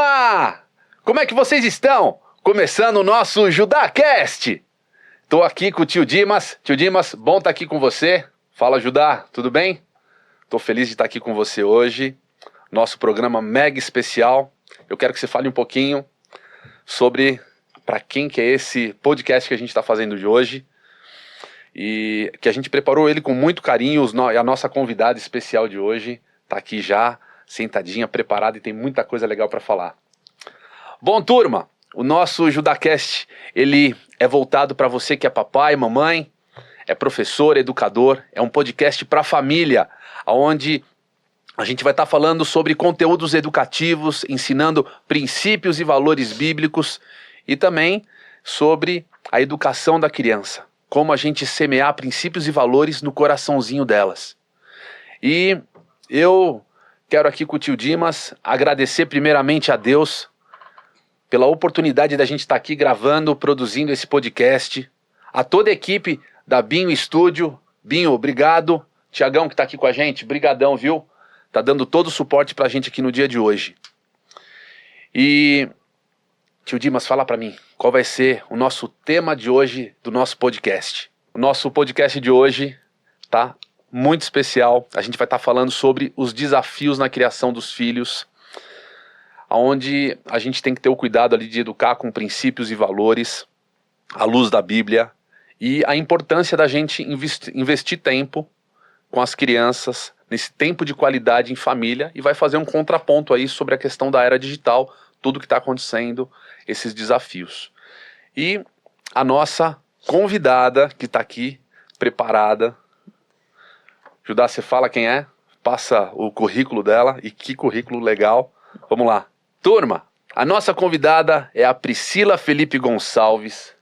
Turma! Como é que vocês estão? Começando o nosso JudáCast. Tô aqui com o tio Dimas. Tio Dimas, bom estar aqui com você. Fala, Judá, tudo bem? Tô feliz de estar aqui com você hoje. Nosso programa mega especial. Eu quero que você fale um pouquinho sobre para quem que é esse podcast que a gente está fazendo de hoje. E que a gente preparou ele com muito carinho. A nossa convidada especial de hoje tá aqui já, sentadinha, preparada e tem muita coisa legal para falar. Bom, turma, o nosso JudáCast, ele é voltado para você que é papai, mamãe, é professor, educador, é um podcast para família, onde a gente vai estar falando sobre conteúdos educativos, ensinando princípios e valores bíblicos e também sobre a educação da criança, como a gente semear princípios e valores no coraçãozinho delas. E eu quero aqui com o tio Dimas agradecer primeiramente a Deus pela oportunidade da gente estar aqui gravando, produzindo esse podcast. A toda a equipe da Binho Estúdio. Binho, obrigado. Tiagão que está aqui com a gente, brigadão, viu? Tá dando todo o suporte pra gente aqui no dia de hoje. E, tio Dimas, fala pra mim, qual vai ser o nosso tema de hoje do nosso podcast? O nosso podcast de hoje tá muito especial. A gente vai estar falando sobre os desafios na criação dos filhos, onde a gente tem que ter o cuidado ali de educar com princípios e valores, à luz da Bíblia, e a importância da gente investir tempo com as crianças, nesse tempo de qualidade em família, e vai fazer um contraponto aí sobre a questão da era digital, tudo que está acontecendo, esses desafios. E a nossa convidada, que está aqui, preparada. Judá, você fala quem é? Passa o currículo dela, e que currículo legal. Vamos lá. Turma, a nossa convidada é a Priscila Felipe Gonçalves,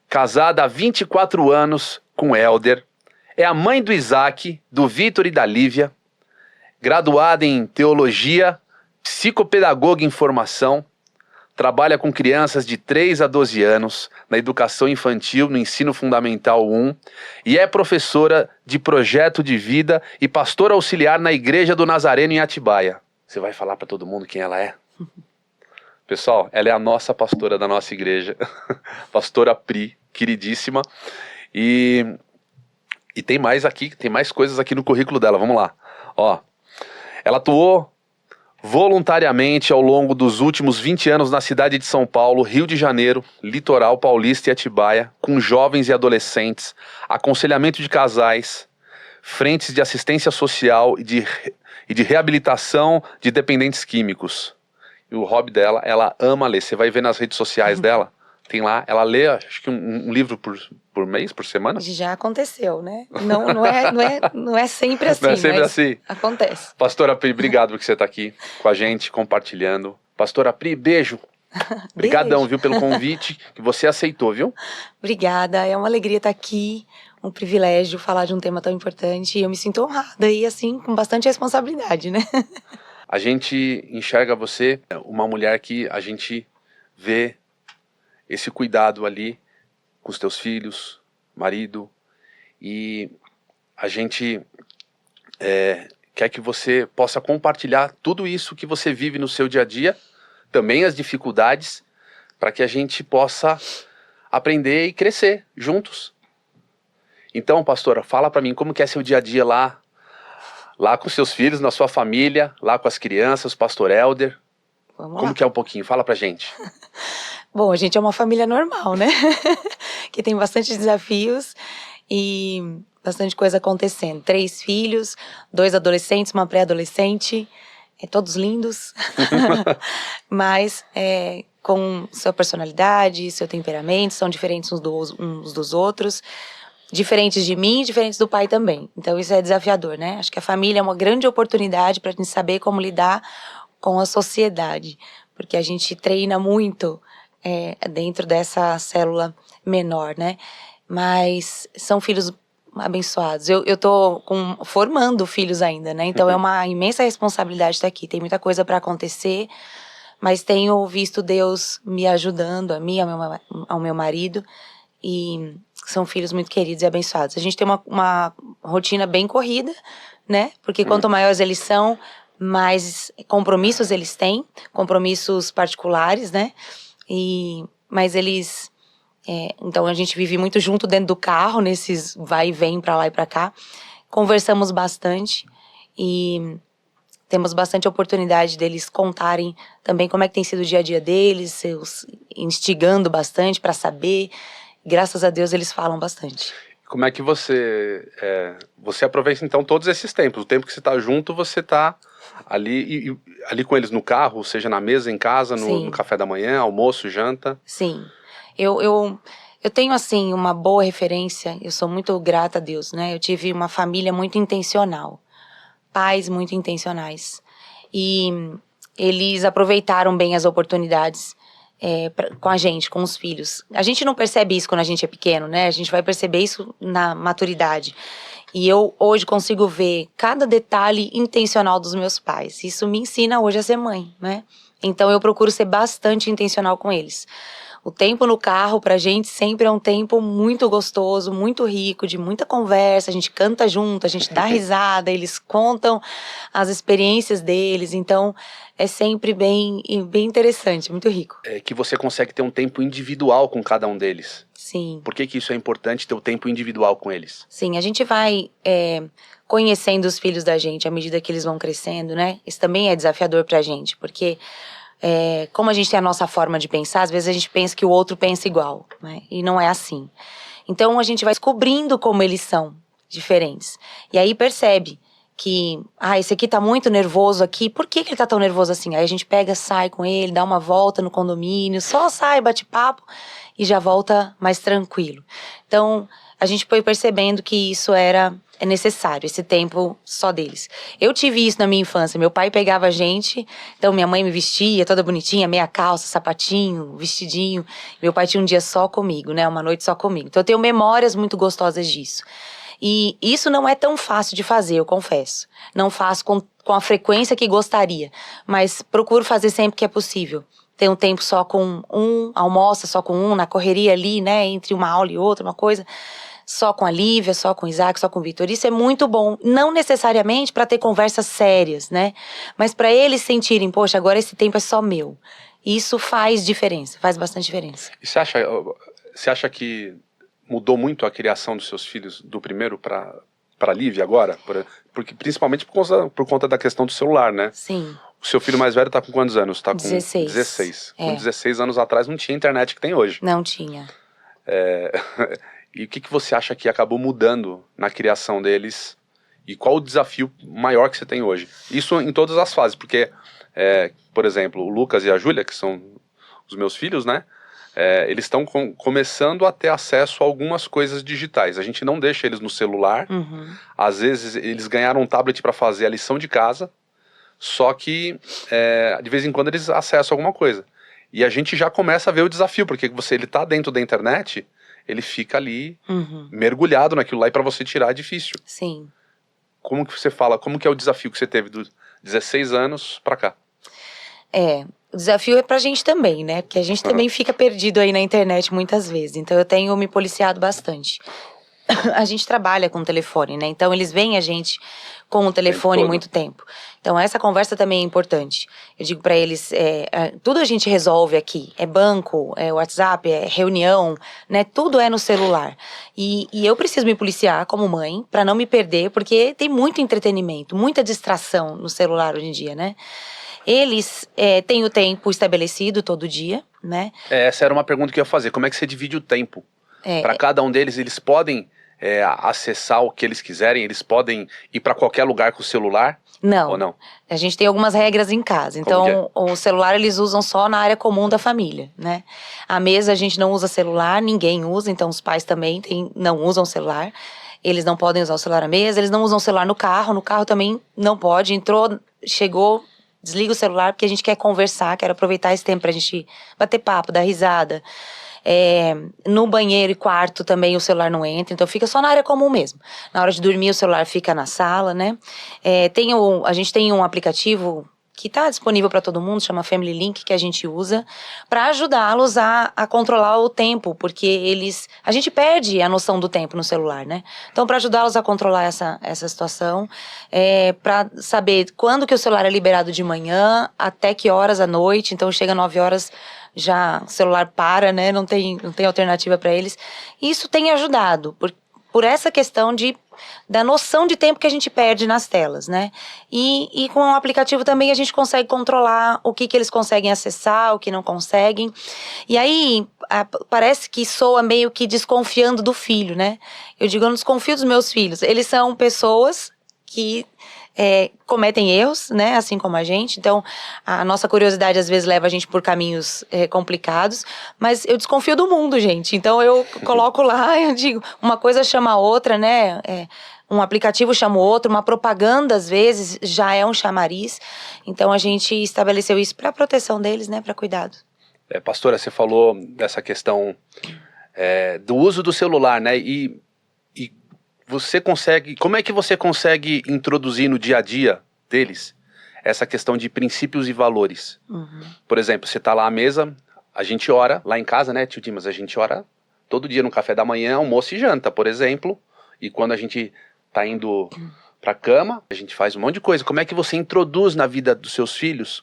casada há 24 anos com Helder, é a mãe do Isaac, do Vitor e da Lívia, graduada em Teologia, psicopedagoga em formação, trabalha com crianças de 3 a 12 anos, na educação infantil, no ensino fundamental 1, e é professora de projeto de vida e pastora auxiliar na Igreja do Nazareno em Atibaia. Você vai falar para todo mundo quem ela é? Pessoal, ela é a nossa pastora da nossa igreja, pastora Pri, queridíssima, e tem mais aqui, tem mais coisas aqui no currículo dela, vamos lá. Ó, ela atuou voluntariamente ao longo dos últimos 20 anos na cidade de São Paulo, Rio de Janeiro, Litoral Paulista e Atibaia, com jovens e adolescentes, aconselhamento de casais, frentes de assistência social e de reabilitação de dependentes químicos. E o hobby dela, ela ama ler. Você vai ver nas redes sociais dela, tem lá, ela lê, acho que um livro por mês, por semana? Já aconteceu, né? Não é sempre assim, não é sempre mas assim. Acontece. Pastora Pri, obrigado por você estar aqui com a gente, compartilhando. Pastora Pri, beijo. Obrigadão, viu, pelo convite que você aceitou, viu? Obrigada, é uma alegria estar aqui, um privilégio falar de um tema tão importante e eu me sinto honrada e assim, com bastante responsabilidade, né? A gente enxerga você, uma mulher que a gente vê esse cuidado ali com os teus filhos, marido, e a gente quer que você possa compartilhar tudo isso que você vive no seu dia a dia, também as dificuldades, para que a gente possa aprender e crescer juntos. Então, pastora, fala para mim como que é seu dia a dia lá com seus filhos, na sua família, lá com as crianças, pastor Helder. Como lá. Que é um pouquinho? Fala pra gente. Bom, a gente é uma família normal, né? Que tem bastante desafios e bastante coisa acontecendo. 3 filhos, 2 adolescentes, uma pré-adolescente, todos lindos, mas com sua personalidade, seu temperamento, são diferentes uns dos outros, diferentes de mim e diferentes do pai também. Então isso é desafiador, né? Acho que a família é uma grande oportunidade para a gente saber como lidar com a sociedade, porque a gente treina muito dentro dessa célula menor, né? Mas são filhos abençoados. Eu tô formando filhos ainda, né? Então é uma imensa responsabilidade estar aqui. Tem muita coisa para acontecer, mas tenho visto Deus me ajudando, a mim, ao meu marido, e são filhos muito queridos e abençoados. A gente tem uma rotina bem corrida, né? Porque quanto maiores eles são, mas compromissos eles têm, compromissos particulares, né? Mas eles... então a gente vive muito junto dentro do carro, nesses vai e vem pra lá e pra cá. Conversamos bastante e temos bastante oportunidade deles contarem também como é que tem sido o dia a dia deles, instigando bastante pra saber. Graças a Deus eles falam bastante. Como é que você aproveita então todos esses tempos? O tempo que você tá junto, você tá ali, ali com eles no carro, seja na mesa, em casa, no café da manhã, almoço, janta? Sim. Eu tenho, assim, uma boa referência, eu sou muito grata a Deus, né? Eu tive uma família muito intencional, pais muito intencionais. E eles aproveitaram bem as oportunidades com a gente, com os filhos. A gente não percebe isso quando a gente é pequeno, né? A gente vai perceber isso na maturidade. E eu hoje consigo ver cada detalhe intencional dos meus pais. Isso me ensina hoje a ser mãe, né? Então eu procuro ser bastante intencional com eles. O tempo no carro pra gente sempre é um tempo muito gostoso, muito rico, de muita conversa, a gente canta junto, a gente dá risada, eles contam as experiências deles, então é sempre bem interessante, muito rico. É que você consegue ter um tempo individual com cada um deles. Sim. Por que isso é importante, ter o tempo individual com eles? Sim, a gente vai conhecendo os filhos da gente à medida que eles vão crescendo, né? Isso também é desafiador pra gente, porque... como a gente tem a nossa forma de pensar, às vezes a gente pensa que o outro pensa igual, né? E não é assim. Então a gente vai descobrindo como eles são diferentes. E aí percebe que, esse aqui tá muito nervoso aqui, por que ele tá tão nervoso assim? Aí a gente pega, sai com ele, dá uma volta no condomínio, só sai, bate papo e já volta mais tranquilo. Então a gente foi percebendo que isso é necessário, esse tempo só deles. Eu tive isso na minha infância, meu pai pegava a gente, então minha mãe me vestia toda bonitinha, meia calça, sapatinho, vestidinho. Meu pai tinha um dia só comigo, né, uma noite só comigo. Então eu tenho memórias muito gostosas disso. E isso não é tão fácil de fazer, eu confesso. Não faço com a frequência que gostaria, mas procuro fazer sempre que é possível. Ter um tempo só com almoça só com na correria ali, né, entre uma aula e outra, uma coisa... Só com a Lívia, só com o Isaac, só com o Vitor. Isso é muito bom. Não necessariamente para ter conversas sérias, né? Mas para eles sentirem, poxa, agora esse tempo é só meu. Isso faz diferença, faz bastante diferença. E você acha que mudou muito a criação dos seus filhos do primeiro para a Lívia agora? Porque, principalmente por conta da questão do celular, né? Sim. O seu filho mais velho tá com quantos anos? Tá com 16. 16. Com 16 anos atrás não tinha a internet que tem hoje. Não tinha. E o que você acha que acabou mudando na criação deles? E qual o desafio maior que você tem hoje? Isso em todas as fases, porque, por exemplo, o Lucas e a Júlia, que são os meus filhos, né? Eles estão começando a ter acesso a algumas coisas digitais. A gente não deixa eles no celular. Uhum. Às vezes eles ganharam um tablet para fazer a lição de casa, só que de vez em quando eles acessam alguma coisa. E a gente já começa a ver o desafio, porque ele tá dentro da internet... Ele fica ali, mergulhado naquilo lá, e pra você tirar é difícil. Sim. Como que você fala, como que é o desafio que você teve dos 16 anos pra cá? O desafio é pra gente também, né? Porque a gente também fica perdido aí na internet muitas vezes. Então eu tenho me policiado bastante. A gente trabalha com telefone, né? Então eles veem a gente com o telefone muito tempo. Então essa conversa também é importante. Eu digo pra eles, tudo a gente resolve aqui. É banco, é WhatsApp, é reunião, né? Tudo é no celular. E eu preciso me policiar como mãe pra não me perder, porque tem muito entretenimento, muita distração no celular hoje em dia, né? Eles têm o tempo estabelecido todo dia, né? Essa era uma pergunta que eu ia fazer. Como é que você divide o tempo? Para cada um deles, eles podem acessar o que eles quiserem? Eles podem ir para qualquer lugar com o celular? Não. Ou não? A gente tem algumas regras em casa. Então, o celular eles usam só na área comum da família, né? A mesa a gente não usa celular, ninguém usa. Então, os pais também não usam celular. Eles não podem usar o celular à mesa. Eles não usam o celular no carro. No carro também não pode. Entrou, chegou... Desliga o celular porque a gente quer conversar, quer aproveitar esse tempo pra gente bater papo, dar risada. No banheiro e quarto também o celular não entra, então fica só na área comum mesmo. Na hora de dormir o celular fica na sala, né? A gente tem um aplicativo que está disponível para todo mundo, chama Family Link, que a gente usa para ajudá-los a controlar o tempo, porque a gente perde a noção do tempo no celular, né? Então, para ajudá-los a controlar essa situação, para saber quando que o celular é liberado de manhã, até que horas à noite, então chega 9 horas, já o celular para, né? Não tem alternativa para eles. Isso tem ajudado, por essa questão da noção de tempo que a gente perde nas telas, né? E com o aplicativo também a gente consegue controlar o que eles conseguem acessar, o que não conseguem. E aí parece que soa meio que desconfiando do filho, né? Eu digo, eu não desconfio dos meus filhos. Eles são pessoas que cometem erros, né, assim como a gente. Então, a nossa curiosidade às vezes leva a gente por caminhos complicados, mas eu desconfio do mundo, gente. Então, eu coloco lá, eu digo, uma coisa chama a outra, né, um aplicativo chama o outro, uma propaganda às vezes já é um chamariz. Então, a gente estabeleceu isso para proteção deles, né, para cuidado. Pastora, você falou dessa questão do uso do celular, né, e como é que você consegue introduzir no dia a dia deles essa questão de princípios e valores? Uhum. Por exemplo, você tá lá à mesa, a gente ora, lá em casa, né, tio Dimas, a gente ora todo dia no café da manhã, almoço e janta, por exemplo, e quando a gente tá indo pra cama, a gente faz um monte de coisa. Como é que você introduz na vida dos seus filhos?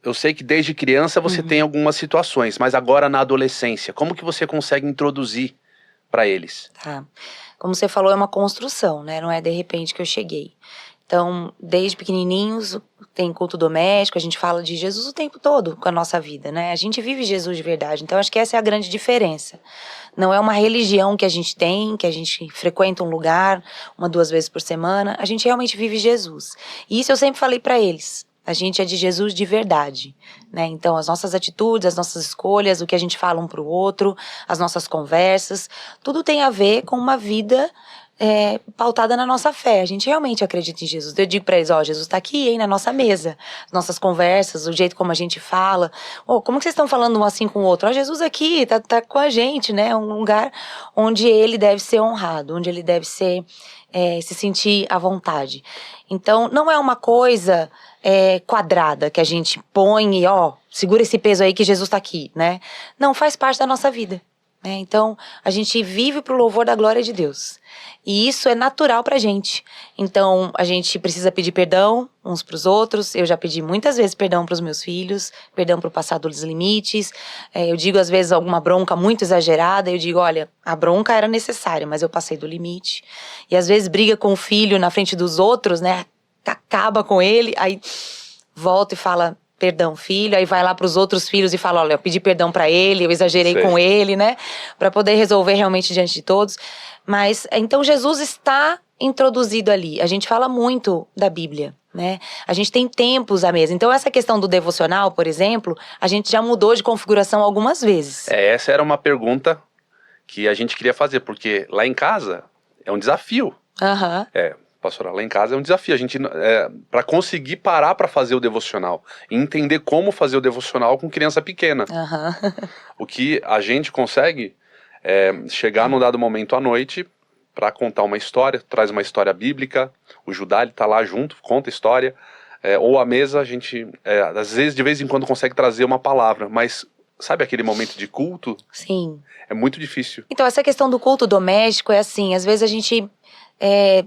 Eu sei que desde criança você tem algumas situações, mas agora na adolescência, como que você consegue introduzir para eles? Tá. Como você falou, é uma construção, né? Não é de repente que eu cheguei. Então, desde pequenininhos, tem culto doméstico, a gente fala de Jesus o tempo todo com a nossa vida, né? A gente vive Jesus de verdade. Então, acho que essa é a grande diferença. Não é uma religião que a gente tem, que a gente frequenta um lugar 1, 2 vezes por semana. A gente realmente vive Jesus. E isso eu sempre falei para eles. A gente é de Jesus de verdade, né? Então, as nossas atitudes, as nossas escolhas, o que a gente fala um pro outro, as nossas conversas, tudo tem a ver com uma vida pautada na nossa fé. A gente realmente acredita em Jesus. Eu digo pra eles, Jesus tá aqui, hein, na nossa mesa. As nossas conversas, o jeito como a gente fala. Como que vocês estão falando um assim com o outro? Jesus aqui, tá com a gente, né? Um lugar onde ele deve ser honrado, onde ele deve se sentir à vontade. Então, não é uma coisa quadrada que a gente põe e, segura esse peso aí que Jesus tá aqui, né? Não, faz parte da nossa vida. Então, a gente vive pro louvor da glória de Deus. E isso é natural pra gente. Então, a gente precisa pedir perdão uns pros outros. Eu já pedi muitas vezes perdão pros meus filhos, perdão pro passado dos limites. Eu digo, às vezes, alguma bronca muito exagerada. Eu digo, olha, a bronca era necessária, mas eu passei do limite. E, às vezes, briga com o filho na frente dos outros, né? Acaba com ele, aí volta e fala... Perdão, filho, aí vai lá pros outros filhos e fala, olha, eu pedi perdão pra ele, eu exagerei com ele, né? Pra poder resolver realmente diante de todos. Mas, então, Jesus está introduzido ali. A gente fala muito da Bíblia, né? A gente tem tempos à mesa. Então, essa questão do devocional, por exemplo, a gente já mudou de configuração algumas vezes. Essa era uma pergunta que a gente queria fazer, porque lá em casa é um desafio. Pastora, lá em casa é um desafio. A gente, para conseguir parar para fazer o devocional e entender como fazer o devocional com criança pequena. O que a gente consegue chegar num dado momento à noite para contar uma história, traz uma história bíblica, o Judá ele tá lá junto, conta a história, ou à mesa a gente, às vezes, de vez em quando consegue trazer uma palavra, mas sabe aquele momento de culto? Sim. É muito difícil. Então, essa questão do culto doméstico é assim, às vezes a gente...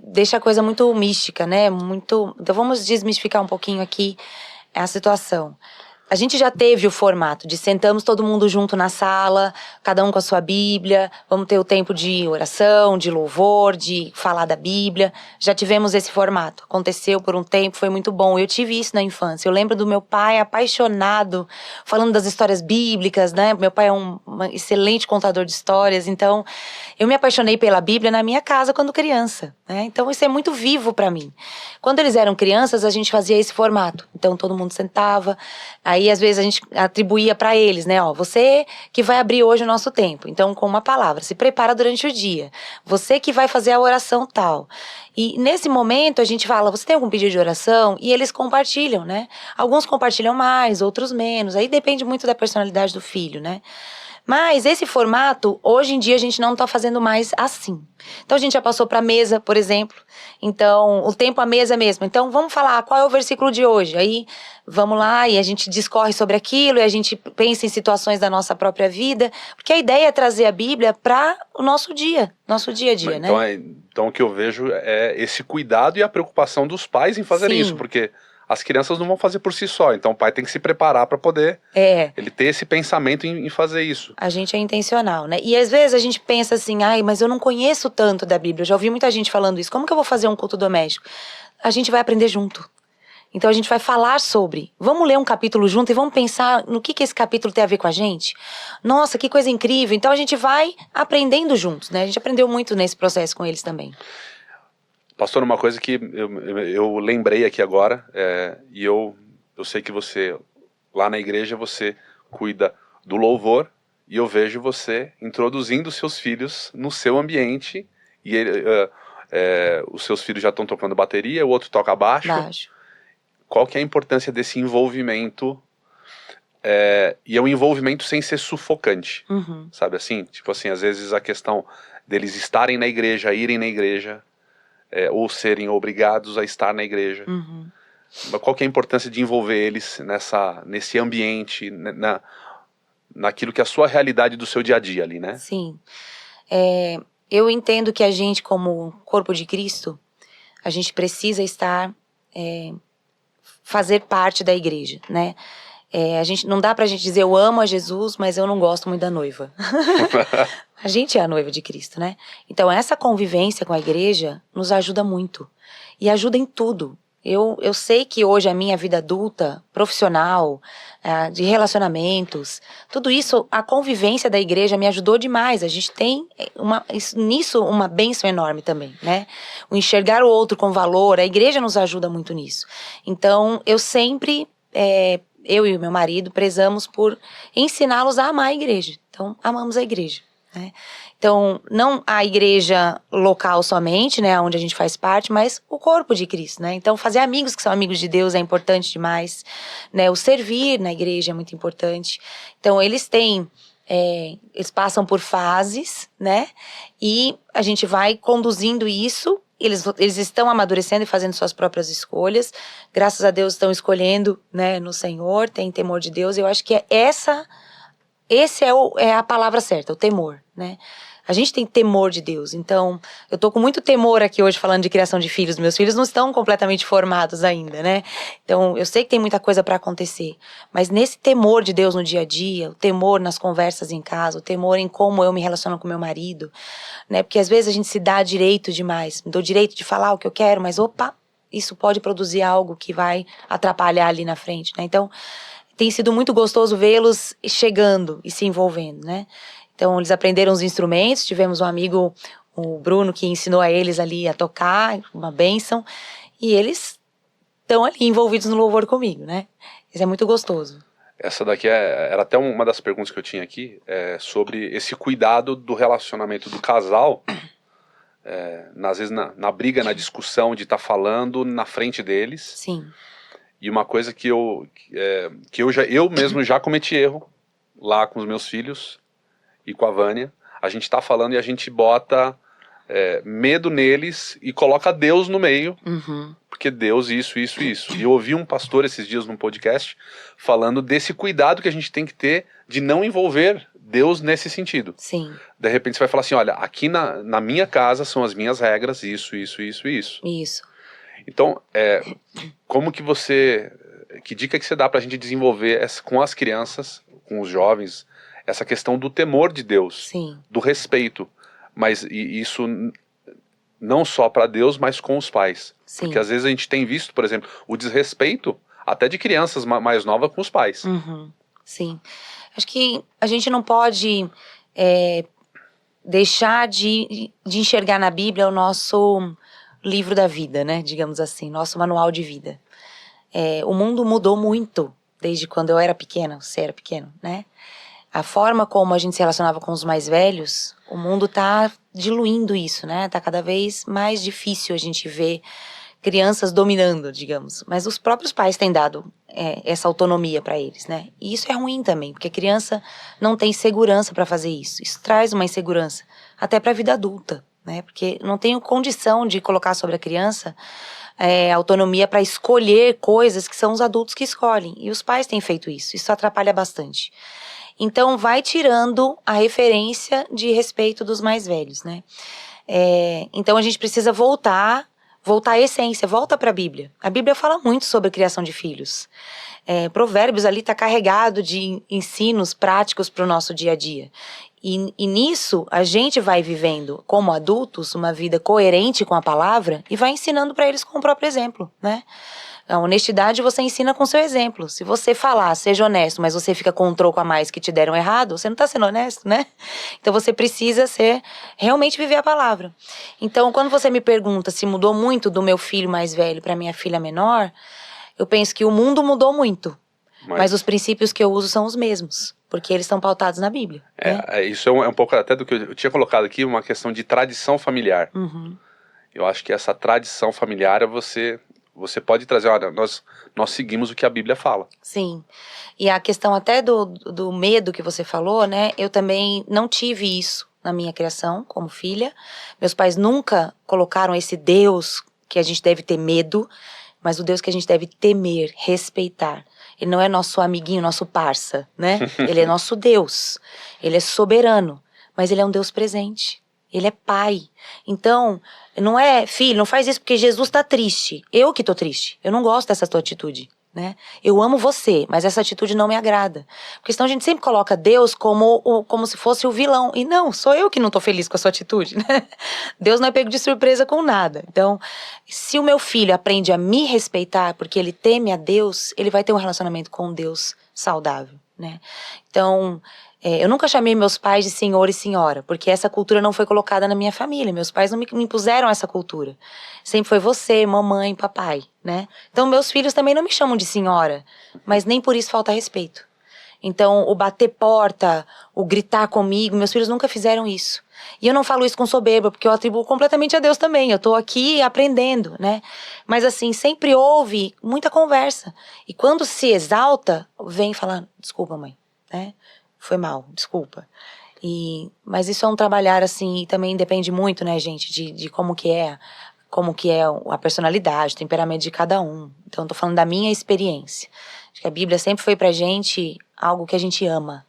deixa a coisa muito mística, né? Então vamos desmistificar um pouquinho aqui a situação. A gente já teve o formato de sentamos todo mundo junto na sala, cada um com a sua Bíblia, vamos ter o tempo de oração, de louvor, de falar da Bíblia. Já tivemos esse formato. Aconteceu por um tempo, foi muito bom. Eu tive isso na infância. Eu lembro do meu pai apaixonado, falando das histórias bíblicas, né? Meu pai é um excelente contador de histórias, então eu me apaixonei pela Bíblia na minha casa quando criança, né? Então isso é muito vivo pra mim. Quando eles eram crianças, a gente fazia esse formato. Então todo mundo sentava, aí às vezes a gente atribuía pra eles, né? Você que vai abrir hoje o nosso tempo. Então com uma palavra, se prepara durante o dia. Você que vai fazer a oração tal. E nesse momento a gente fala, você tem algum pedido de oração? E eles compartilham, né? Alguns compartilham mais, outros menos. Aí depende muito da personalidade do filho, né? Mas esse formato, hoje em dia, a gente não está fazendo mais assim. Então, a gente já passou para a mesa, por exemplo. Então, o tempo à mesa mesmo. Então, vamos falar qual é o versículo de hoje. Aí, vamos lá e a gente discorre sobre aquilo, e a gente pensa em situações da nossa própria vida. Porque a ideia é trazer a Bíblia para o nosso dia a dia, Então, né? então o que eu vejo é esse cuidado e a preocupação dos pais em fazerem isso, Sim. porque as crianças não vão fazer por si só, então o pai tem que se preparar para poder ele ter esse pensamento em fazer isso. A gente é intencional, né? E às vezes a gente pensa assim, ai, mas eu não conheço tanto da Bíblia. Eu já ouvi muita gente falando isso. Como que eu vou fazer um culto doméstico? A gente vai aprender junto. Então a gente vai falar sobre. Vamos ler um capítulo junto e vamos pensar no que esse capítulo tem a ver com a gente? Nossa, que coisa incrível. Então a gente vai aprendendo juntos, né? A gente aprendeu muito nesse processo com eles também. Pastor, uma coisa que eu lembrei aqui agora, e eu sei que você, lá na igreja, você cuida do louvor, e eu vejo você introduzindo seus filhos no seu ambiente, e os seus filhos já estão tocando bateria, o outro toca baixo. Qual que é a importância desse envolvimento? E é um envolvimento sem ser sufocante, sabe assim? Tipo assim, às vezes a questão deles estarem na igreja, irem na igreja, ou serem obrigados a estar na igreja. Mas qual que é a importância de envolver eles nesse ambiente, naquilo que é a sua realidade do seu dia a dia ali, né? Sim. Eu entendo que a gente, como corpo de Cristo, a gente precisa estar, fazer parte da igreja, né? Não dá pra gente dizer eu amo a Jesus, mas eu não gosto muito da noiva. A gente é a noiva de Cristo, né? Então essa convivência com a igreja nos ajuda muito. E ajuda em tudo. Eu sei que hoje a minha vida adulta, profissional, de relacionamentos, tudo isso, a convivência da igreja me ajudou demais. A gente tem nisso uma bênção enorme também, né? O enxergar o outro com valor, a igreja nos ajuda muito nisso. Então eu sempre, eu e o meu marido, prezamos por ensiná-los a amar a igreja. Então amamos a igreja. Né? Então, não a igreja local somente, né, onde a gente faz parte, mas o corpo de Cristo, né? Então, fazer amigos que são amigos de Deus é importante demais, né? O servir na igreja é muito importante. Então, eles passam por fases, né? E a gente vai conduzindo isso. Eles estão amadurecendo e fazendo suas próprias escolhas. Graças a Deus estão escolhendo, né, no Senhor, tem temor de Deus. Eu acho que esse é a palavra certa, o temor, né? A gente tem temor de Deus, então eu tô com muito temor aqui hoje falando de criação de filhos. Meus filhos não estão completamente formados ainda, né? Então eu sei que tem muita coisa para acontecer, mas nesse temor de Deus no dia a dia, o temor nas conversas em casa, o temor em como eu me relaciono com meu marido, né? Porque às vezes a gente se dá direito demais, me dou direito de falar o que eu quero, mas opa, isso pode produzir algo que vai atrapalhar ali na frente, né? Então tem sido muito gostoso vê-los chegando e se envolvendo, né? Então, eles aprenderam os instrumentos, tivemos um amigo, o Bruno, que ensinou a eles ali a tocar, uma bênção, e eles estão ali envolvidos no louvor comigo, né? Isso é muito gostoso. Essa daqui era até uma das perguntas que eu tinha aqui, sobre esse cuidado do relacionamento do casal, às vezes na briga, na discussão de estar falando na frente deles. Sim. E uma coisa que eu mesmo já cometi erro lá com os meus filhos e com a Vânia. A gente tá falando e a gente bota medo neles e coloca Deus no meio. Porque Deus isso. E eu ouvi um pastor esses dias num podcast falando desse cuidado que a gente tem que ter de não envolver Deus nesse sentido. Sim. De repente você vai falar assim, olha, aqui na minha casa são as minhas regras, isso. Isso. Então, como que que dica que você dá pra gente desenvolver com as crianças, com os jovens, essa questão do temor de Deus, Sim. do respeito, mas isso não só para Deus, mas com os pais. Sim. Porque às vezes a gente tem visto, por exemplo, o desrespeito até de crianças mais novas com os pais. Sim. Acho que a gente não pode deixar de enxergar na Bíblia o nosso livro da vida, né? Digamos assim, nosso manual de vida. O mundo mudou muito desde quando eu era pequena, você era pequeno, né? A forma como a gente se relacionava com os mais velhos, o mundo tá diluindo isso, né? Tá cada vez mais difícil a gente ver crianças dominando, digamos. Mas os próprios pais têm dado essa autonomia para eles, né? E isso é ruim também, porque a criança não tem segurança para fazer isso. Isso traz uma insegurança, até para a vida adulta, né? Porque não tenho condição de colocar sobre a criança autonomia para escolher coisas que são os adultos que escolhem. E os pais têm feito isso. Isso atrapalha bastante. Então, vai tirando a referência de respeito dos mais velhos, né? Então, a gente precisa voltar à essência, volta para a Bíblia. A Bíblia fala muito sobre a criação de filhos. Provérbios ali está carregado de ensinos práticos para o nosso dia a dia. E nisso, a gente vai vivendo, como adultos, uma vida coerente com a palavra e vai ensinando para eles com o próprio exemplo, né? A honestidade você ensina com seu exemplo. Se você falar, seja honesto, mas você fica com um troco a mais que te deram errado, você não está sendo honesto, né? Então você precisa realmente viver a palavra. Então, quando você me pergunta se mudou muito do meu filho mais velho para minha filha menor, eu penso que o mundo mudou muito. Mas os princípios que eu uso são os mesmos, porque eles estão pautados na Bíblia. Né? Isso é um pouco até do que eu tinha colocado aqui, uma questão de tradição familiar. Uhum. Eu acho que essa tradição familiar você pode trazer, olha, nós seguimos o que a Bíblia fala. Sim, e a questão até do medo que você falou, né, eu também não tive isso na minha criação como filha. Meus pais nunca colocaram esse Deus que a gente deve ter medo, mas o Deus que a gente deve temer, respeitar. Ele não é nosso amiguinho, nosso parça, né? Ele é nosso Deus, ele é soberano, mas ele é um Deus presente. Ele é pai. Então, não é, filho, não faz isso porque Jesus tá triste. Eu que tô triste. Eu não gosto dessa tua atitude, né? Eu amo você, mas essa atitude não me agrada. Porque senão a gente sempre coloca Deus como se fosse o vilão. E não, sou eu que não tô feliz com a sua atitude, né? Deus não é pego de surpresa com nada. Então, se o meu filho aprende a me respeitar porque ele teme a Deus, ele vai ter um relacionamento com Deus saudável, né? Então, eu nunca chamei meus pais de senhor e senhora, porque essa cultura não foi colocada na minha família. Meus pais não me impuseram essa cultura. Sempre foi você, mamãe, papai, né? Então, meus filhos também não me chamam de senhora, mas nem por isso falta respeito. Então, o bater porta, o gritar comigo, meus filhos nunca fizeram isso. E eu não falo isso com soberba, porque eu atribuo completamente a Deus também. Eu tô aqui aprendendo, né? Mas assim, sempre houve muita conversa. E quando se exalta, vem falar, desculpa, mãe, né? Foi mal, desculpa. Mas isso é um trabalhar, assim, e também depende muito, né, gente, de como que é a personalidade, o temperamento de cada um. Então, eu tô falando da minha experiência. Acho que a Bíblia sempre foi pra gente algo que a gente ama.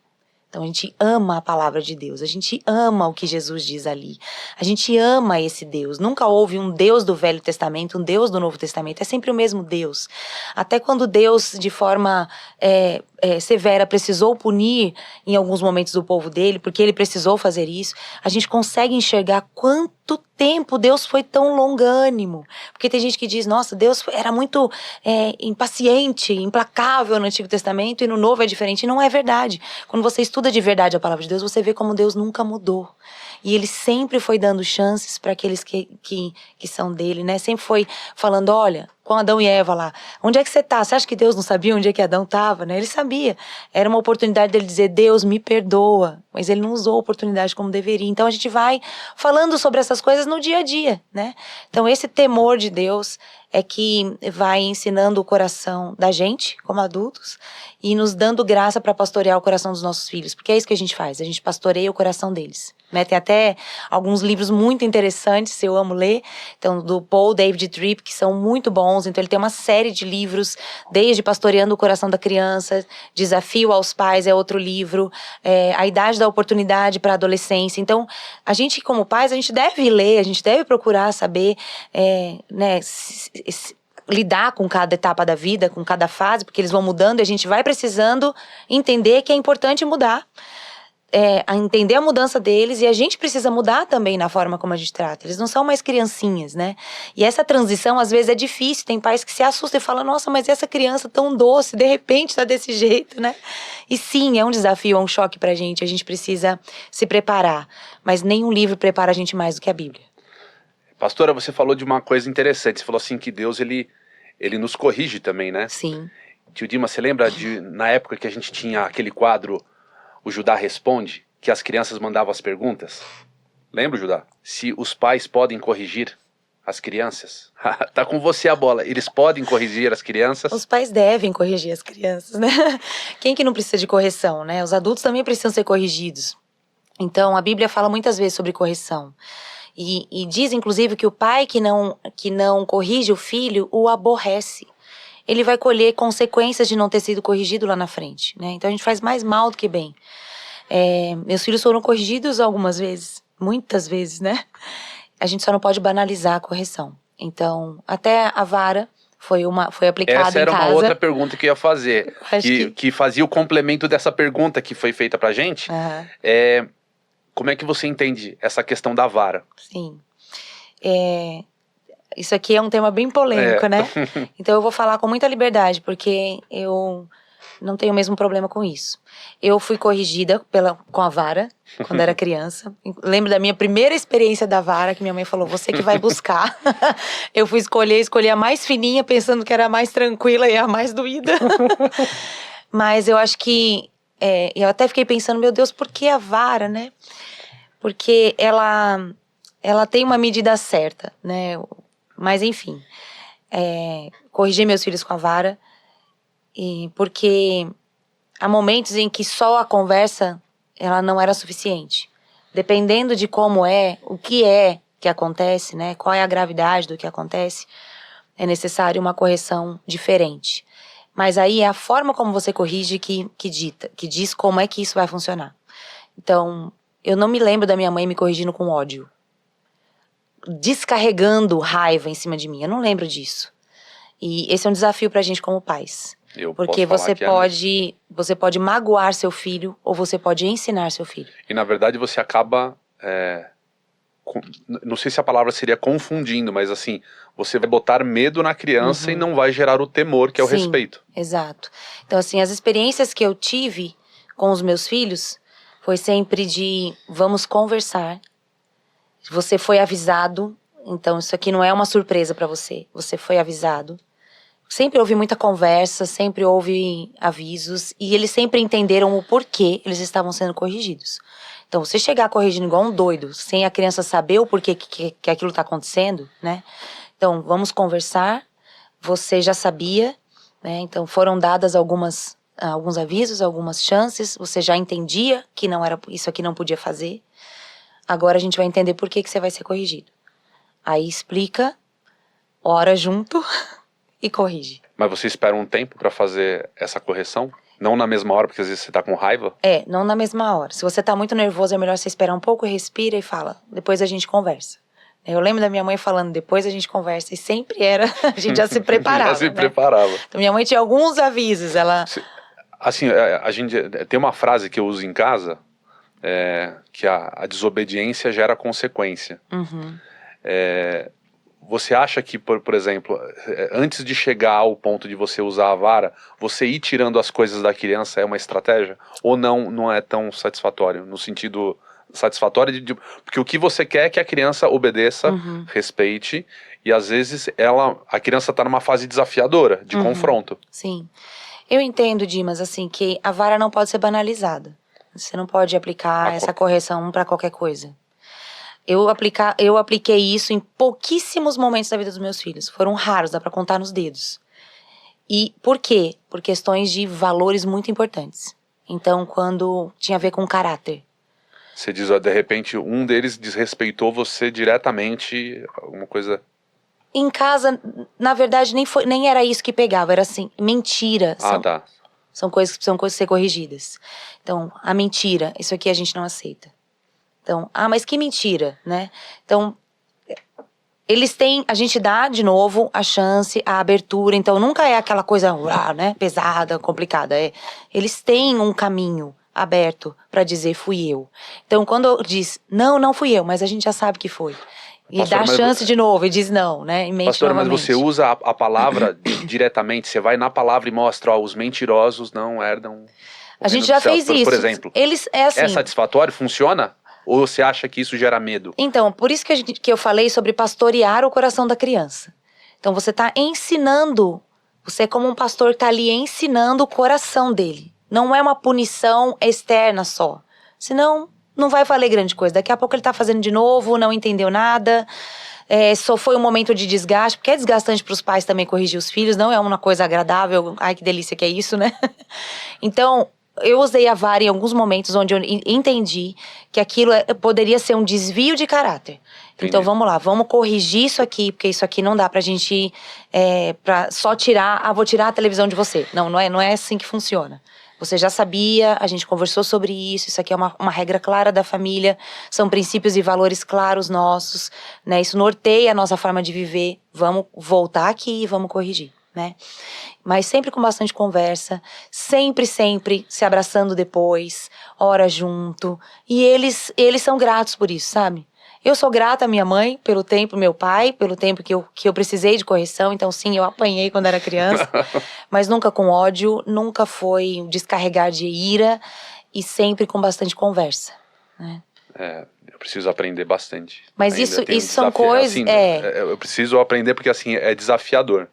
Então, a gente ama a palavra de Deus, a gente ama o que Jesus diz ali. A gente ama esse Deus. Nunca houve um Deus do Velho Testamento, um Deus do Novo Testamento. É sempre o mesmo Deus. Até quando Deus, de forma severa, precisou punir em alguns momentos o povo dele, porque ele precisou fazer isso, a gente consegue enxergar quanto tempo Deus foi tão longânimo. Porque tem gente que diz, nossa, Deus era muito impaciente, implacável no Antigo Testamento e no Novo é diferente. E não é verdade. Quando você estuda de verdade a palavra de Deus, você vê como Deus nunca mudou. E ele sempre foi dando chances para aqueles que são dele, né? Sempre foi falando, olha, com Adão e Eva lá, onde é que você tá? Você acha que Deus não sabia onde é que Adão estava, né? Ele sabia. Era uma oportunidade dele dizer, Deus, me perdoa. Mas ele não usou a oportunidade como deveria. Então a gente vai falando sobre essas coisas no dia a dia, né? Então esse temor de Deus é que vai ensinando o coração da gente, como adultos, e nos dando graça para pastorear o coração dos nossos filhos. Porque é isso que a gente faz, a gente pastoreia o coração deles. Né? Tem até alguns livros muito interessantes, eu amo ler, então, do Paul David Tripp, que são muito bons. Então ele tem uma série de livros, desde Pastoreando o Coração da Criança, Desafio aos Pais é outro livro, A Idade da Oportunidade para a Adolescência. Então, a gente como pais, a gente deve ler, a gente deve procurar saber, né, lidar com cada etapa da vida, com cada fase, porque eles vão mudando e a gente vai precisando entender que é importante mudar. A entender a mudança deles, e a gente precisa mudar também na forma como a gente trata. Eles não são mais criancinhas, né? E essa transição às vezes é difícil, tem pais que se assustam e falam, nossa, mas essa criança tão doce, de repente tá desse jeito, né? E sim, é um desafio, é um choque pra gente, a gente precisa se preparar, mas nenhum livro prepara a gente mais do que a Bíblia. Pastora, você falou de uma coisa interessante, você falou assim que Deus, ele nos corrige também, né? Sim. Tio Dima, você lembra na época que a gente tinha aquele quadro O Judá Responde, que as crianças mandavam as perguntas? Lembra, Judá? Se os pais podem corrigir as crianças? Tá com você a bola. Eles podem corrigir as crianças? Os pais devem corrigir as crianças, né? Quem que não precisa de correção, né? Os adultos também precisam ser corrigidos. Então, a Bíblia fala muitas vezes sobre correção. E diz, inclusive, que o pai que não corrige o filho o aborrece. Ele vai colher consequências de não ter sido corrigido lá na frente, né? Então, a gente faz mais mal do que bem. Meus filhos foram corrigidos algumas vezes, muitas vezes, né? A gente só não pode banalizar a correção. Então, até a vara foi aplicada em casa. Essa era uma outra pergunta que eu ia fazer, que fazia o complemento dessa pergunta que foi feita pra gente. Uhum. Como é que você entende essa questão da vara? Sim. Isso aqui é um tema bem polêmico, né? Então eu vou falar com muita liberdade, porque eu não tenho o mesmo problema com isso. Eu fui corrigida com a vara quando era criança. Lembro da minha primeira experiência da vara, que minha mãe falou, você que vai buscar. Eu fui escolhi a mais fininha, pensando que era a mais tranquila e a mais doída. Mas eu acho que... eu até fiquei pensando, meu Deus, por que a vara, né? Porque ela tem uma medida certa, né? Mas enfim, corrigi meus filhos com a vara, porque há momentos em que só a conversa ela não era suficiente. Dependendo de como o que acontece, né? Qual é a gravidade do que acontece, é necessário uma correção diferente. Mas aí é a forma como você corrige que diz como é que isso vai funcionar. Então, eu não me lembro da minha mãe me corrigindo com ódio, descarregando raiva em cima de mim. Eu não lembro disso. E esse é um desafio pra gente como pais. Porque você pode magoar seu filho ou você pode ensinar seu filho. E na verdade você acaba, não sei se a palavra seria confundindo, mas assim, você vai botar medo na criança e não vai gerar o temor, que é o respeito. Exato. Então assim, as experiências que eu tive com os meus filhos foi sempre de vamos conversar. Você foi avisado, então isso aqui não é uma surpresa pra você. Você foi avisado. Sempre houve muita conversa, sempre houve avisos. E eles sempre entenderam o porquê eles estavam sendo corrigidos. Então, você chegar corrigindo igual um doido, sem a criança saber o porquê que aquilo tá acontecendo, né? Então, vamos conversar. Você já sabia, né? Então, foram dadas alguns avisos, algumas chances. Você já entendia que não era isso aqui, não podia fazer. Agora a gente vai entender por que você vai ser corrigido. Aí explica, ora junto e corrige. Mas você espera um tempo pra fazer essa correção? Não na mesma hora, porque às vezes você tá com raiva? Não na mesma hora. Se você tá muito nervoso, é melhor você esperar um pouco, respira e fala, depois a gente conversa. Eu lembro da minha mãe falando, depois a gente conversa. E sempre era, a gente já se preparava. Já se preparava. Então minha mãe tinha alguns avisos, Assim, a gente tem uma frase que eu uso em casa, que a desobediência gera consequência. Uhum. Você acha que, por exemplo, antes de chegar ao ponto de você usar a vara, você ir tirando as coisas da criança é uma estratégia? Ou não é tão satisfatório? No sentido satisfatório porque o que você quer é que a criança obedeça, respeite, e às vezes a criança está numa fase desafiadora, de confronto. Sim. Eu entendo, Dimas, assim, que a vara não pode ser banalizada. Você não pode aplicar essa correção para qualquer coisa. Eu apliquei isso em pouquíssimos momentos da vida dos meus filhos. Foram raros, dá pra contar nos dedos. E por quê? Por questões de valores muito importantes. Então, quando tinha a ver com caráter. Você diz, de repente, um deles desrespeitou você diretamente, alguma coisa... Em casa, na verdade, nem era isso que pegava, era assim, mentira. Tá. São coisas que precisam ser corrigidas. Então, a mentira, isso aqui a gente não aceita. Então, mas que mentira, né? Então, a gente dá de novo a chance, a abertura, então nunca é aquela coisa, né, pesada, complicada. Eles têm um caminho aberto para dizer fui eu. Então, quando diz, não fui eu, mas a gente já sabe que foi. E Pastor, dá chance de novo, e diz não, né? E mente Pastor, novamente. mas você usa a palavra diretamente, você vai na palavra e mostra, os mentirosos não herdam... A gente já fez isso. Por exemplo, assim, é satisfatório? Funciona? Ou você acha que isso gera medo? Então, por isso que eu falei sobre pastorear o coração da criança. Então, você está ensinando, você como um pastor está ali ensinando o coração dele. Não é uma punição externa só. Senão, não vai valer grande coisa. Daqui a pouco ele está fazendo de novo, não entendeu nada. Só foi um momento de desgaste, porque é desgastante para os pais também corrigir os filhos, não é uma coisa agradável. Ai, que delícia que é isso, né? Então, eu usei a vara em alguns momentos onde eu entendi que aquilo poderia ser um desvio de caráter. Entendi. Então, vamos lá, vamos corrigir isso aqui, porque isso aqui não dá pra gente pra só tirar, vou tirar a televisão de você. Não é assim que funciona. Você já sabia, a gente conversou sobre isso aqui é uma regra clara da família, são princípios e valores claros nossos, né? Isso norteia a nossa forma de viver, vamos voltar aqui e vamos corrigir, né? Mas sempre com bastante conversa, sempre se abraçando depois, ora junto, e eles são gratos por isso, sabe? Eu sou grata à minha mãe pelo tempo, meu pai, pelo tempo que eu precisei de correção. Então, sim, eu apanhei quando era criança, mas nunca com ódio, nunca foi descarregar de ira e sempre com bastante conversa, né? Eu preciso aprender bastante. Mas Ainda isso são coisas... Assim, eu preciso aprender porque, assim, é desafiador.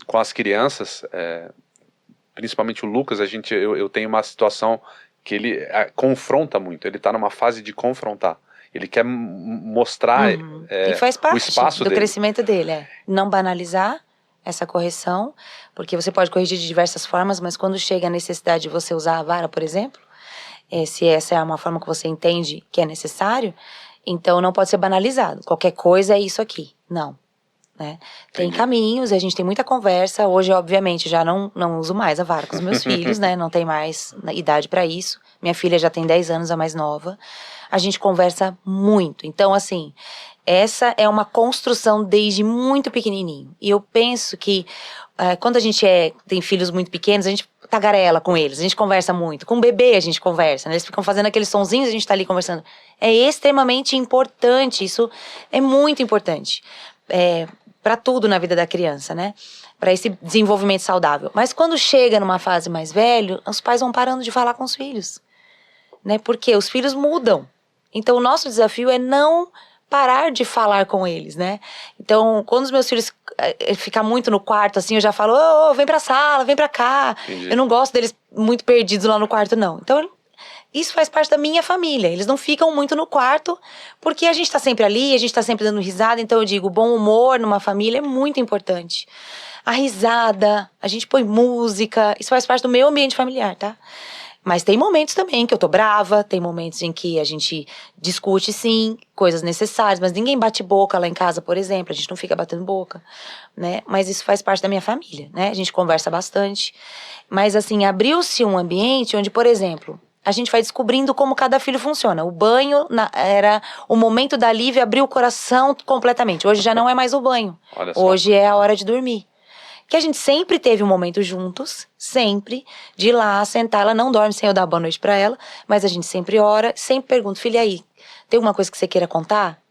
Com as crianças, principalmente o Lucas, eu tenho uma situação que ele confronta muito. Ele está numa fase de confrontar. Ele quer mostrar e faz parte o espaço do dele. crescimento dele. Não banalizar essa correção, porque você pode corrigir de diversas formas, mas quando chega a necessidade de você usar a vara, por exemplo, se essa é uma forma que você entende que é necessário, então não pode ser banalizado. Qualquer coisa é isso aqui. Não. Né? Tem caminhos, a gente tem muita conversa. Hoje, obviamente, já não uso mais a vara com os meus filhos, né? Não tem mais idade para isso. Minha filha já tem 10 anos, a mais nova. A gente conversa muito. Então, assim, essa é uma construção desde muito pequenininho. E eu penso que quando a gente tem filhos muito pequenos, a gente tagarela com eles, a gente conversa muito. Com o bebê a gente conversa, né? Eles ficam fazendo aqueles sonzinhos, a gente tá ali conversando. É extremamente importante, isso é muito importante. Para tudo na vida da criança, né? Para esse desenvolvimento saudável. Mas quando chega numa fase mais velha, os pais vão parando de falar com os filhos, né? Porque os filhos mudam. Então o nosso desafio é não parar de falar com eles, né? Então, quando os meus filhos ficam muito no quarto, assim, eu já falo, vem pra sala, vem pra cá. Entendi. Eu não gosto deles muito perdidos lá no quarto, não. Então, isso faz parte da minha família. Eles não ficam muito no quarto, porque a gente tá sempre ali, a gente tá sempre dando risada. Então eu digo, o bom humor numa família é muito importante. A risada, a gente põe música, isso faz parte do meu ambiente familiar, tá? Mas tem momentos também que eu tô brava, tem momentos em que a gente discute, sim, coisas necessárias, mas ninguém bate boca lá em casa, por exemplo, a gente não fica batendo boca, né? Mas isso faz parte da minha família, né? A gente conversa bastante. Mas, assim, abriu-se um ambiente onde, por exemplo, a gente vai descobrindo como cada filho funciona. O banho era o momento da Lívia abrir o coração completamente. Hoje já não é mais o banho. Olha só. Hoje é a hora de dormir. Que a gente sempre teve um momento juntos, sempre, de ir lá, sentar. Ela não dorme sem eu dar boa noite pra ela, mas a gente sempre ora, sempre pergunta, filha, aí, tem alguma coisa que você queira contar?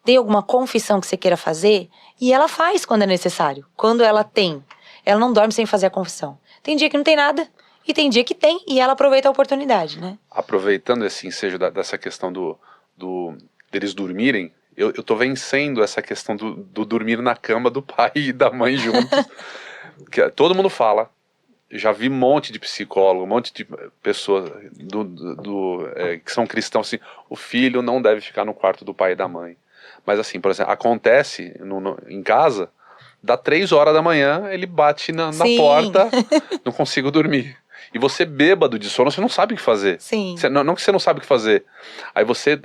Tem alguma confissão que você queira fazer? E ela faz quando é necessário. Quando ela tem. Ela não dorme sem fazer a confissão. Tem dia que não tem nada, e tem dia que tem, e ela aproveita a oportunidade, né? Aproveitando esse ensejo dessa questão deles dormirem, eu tô vencendo essa questão do dormir na cama do pai e da mãe juntos. Que todo mundo fala. Já vi um monte de psicólogo, um monte de pessoas que são cristãos assim, o filho não deve ficar no quarto do pai e da mãe. Mas assim, por exemplo, acontece em casa, dá 3 horas da manhã, ele bate na porta, não consigo dormir. E você bêbado de sono, você não sabe o que fazer. Sim. Não que você não sabe o que fazer. Aí você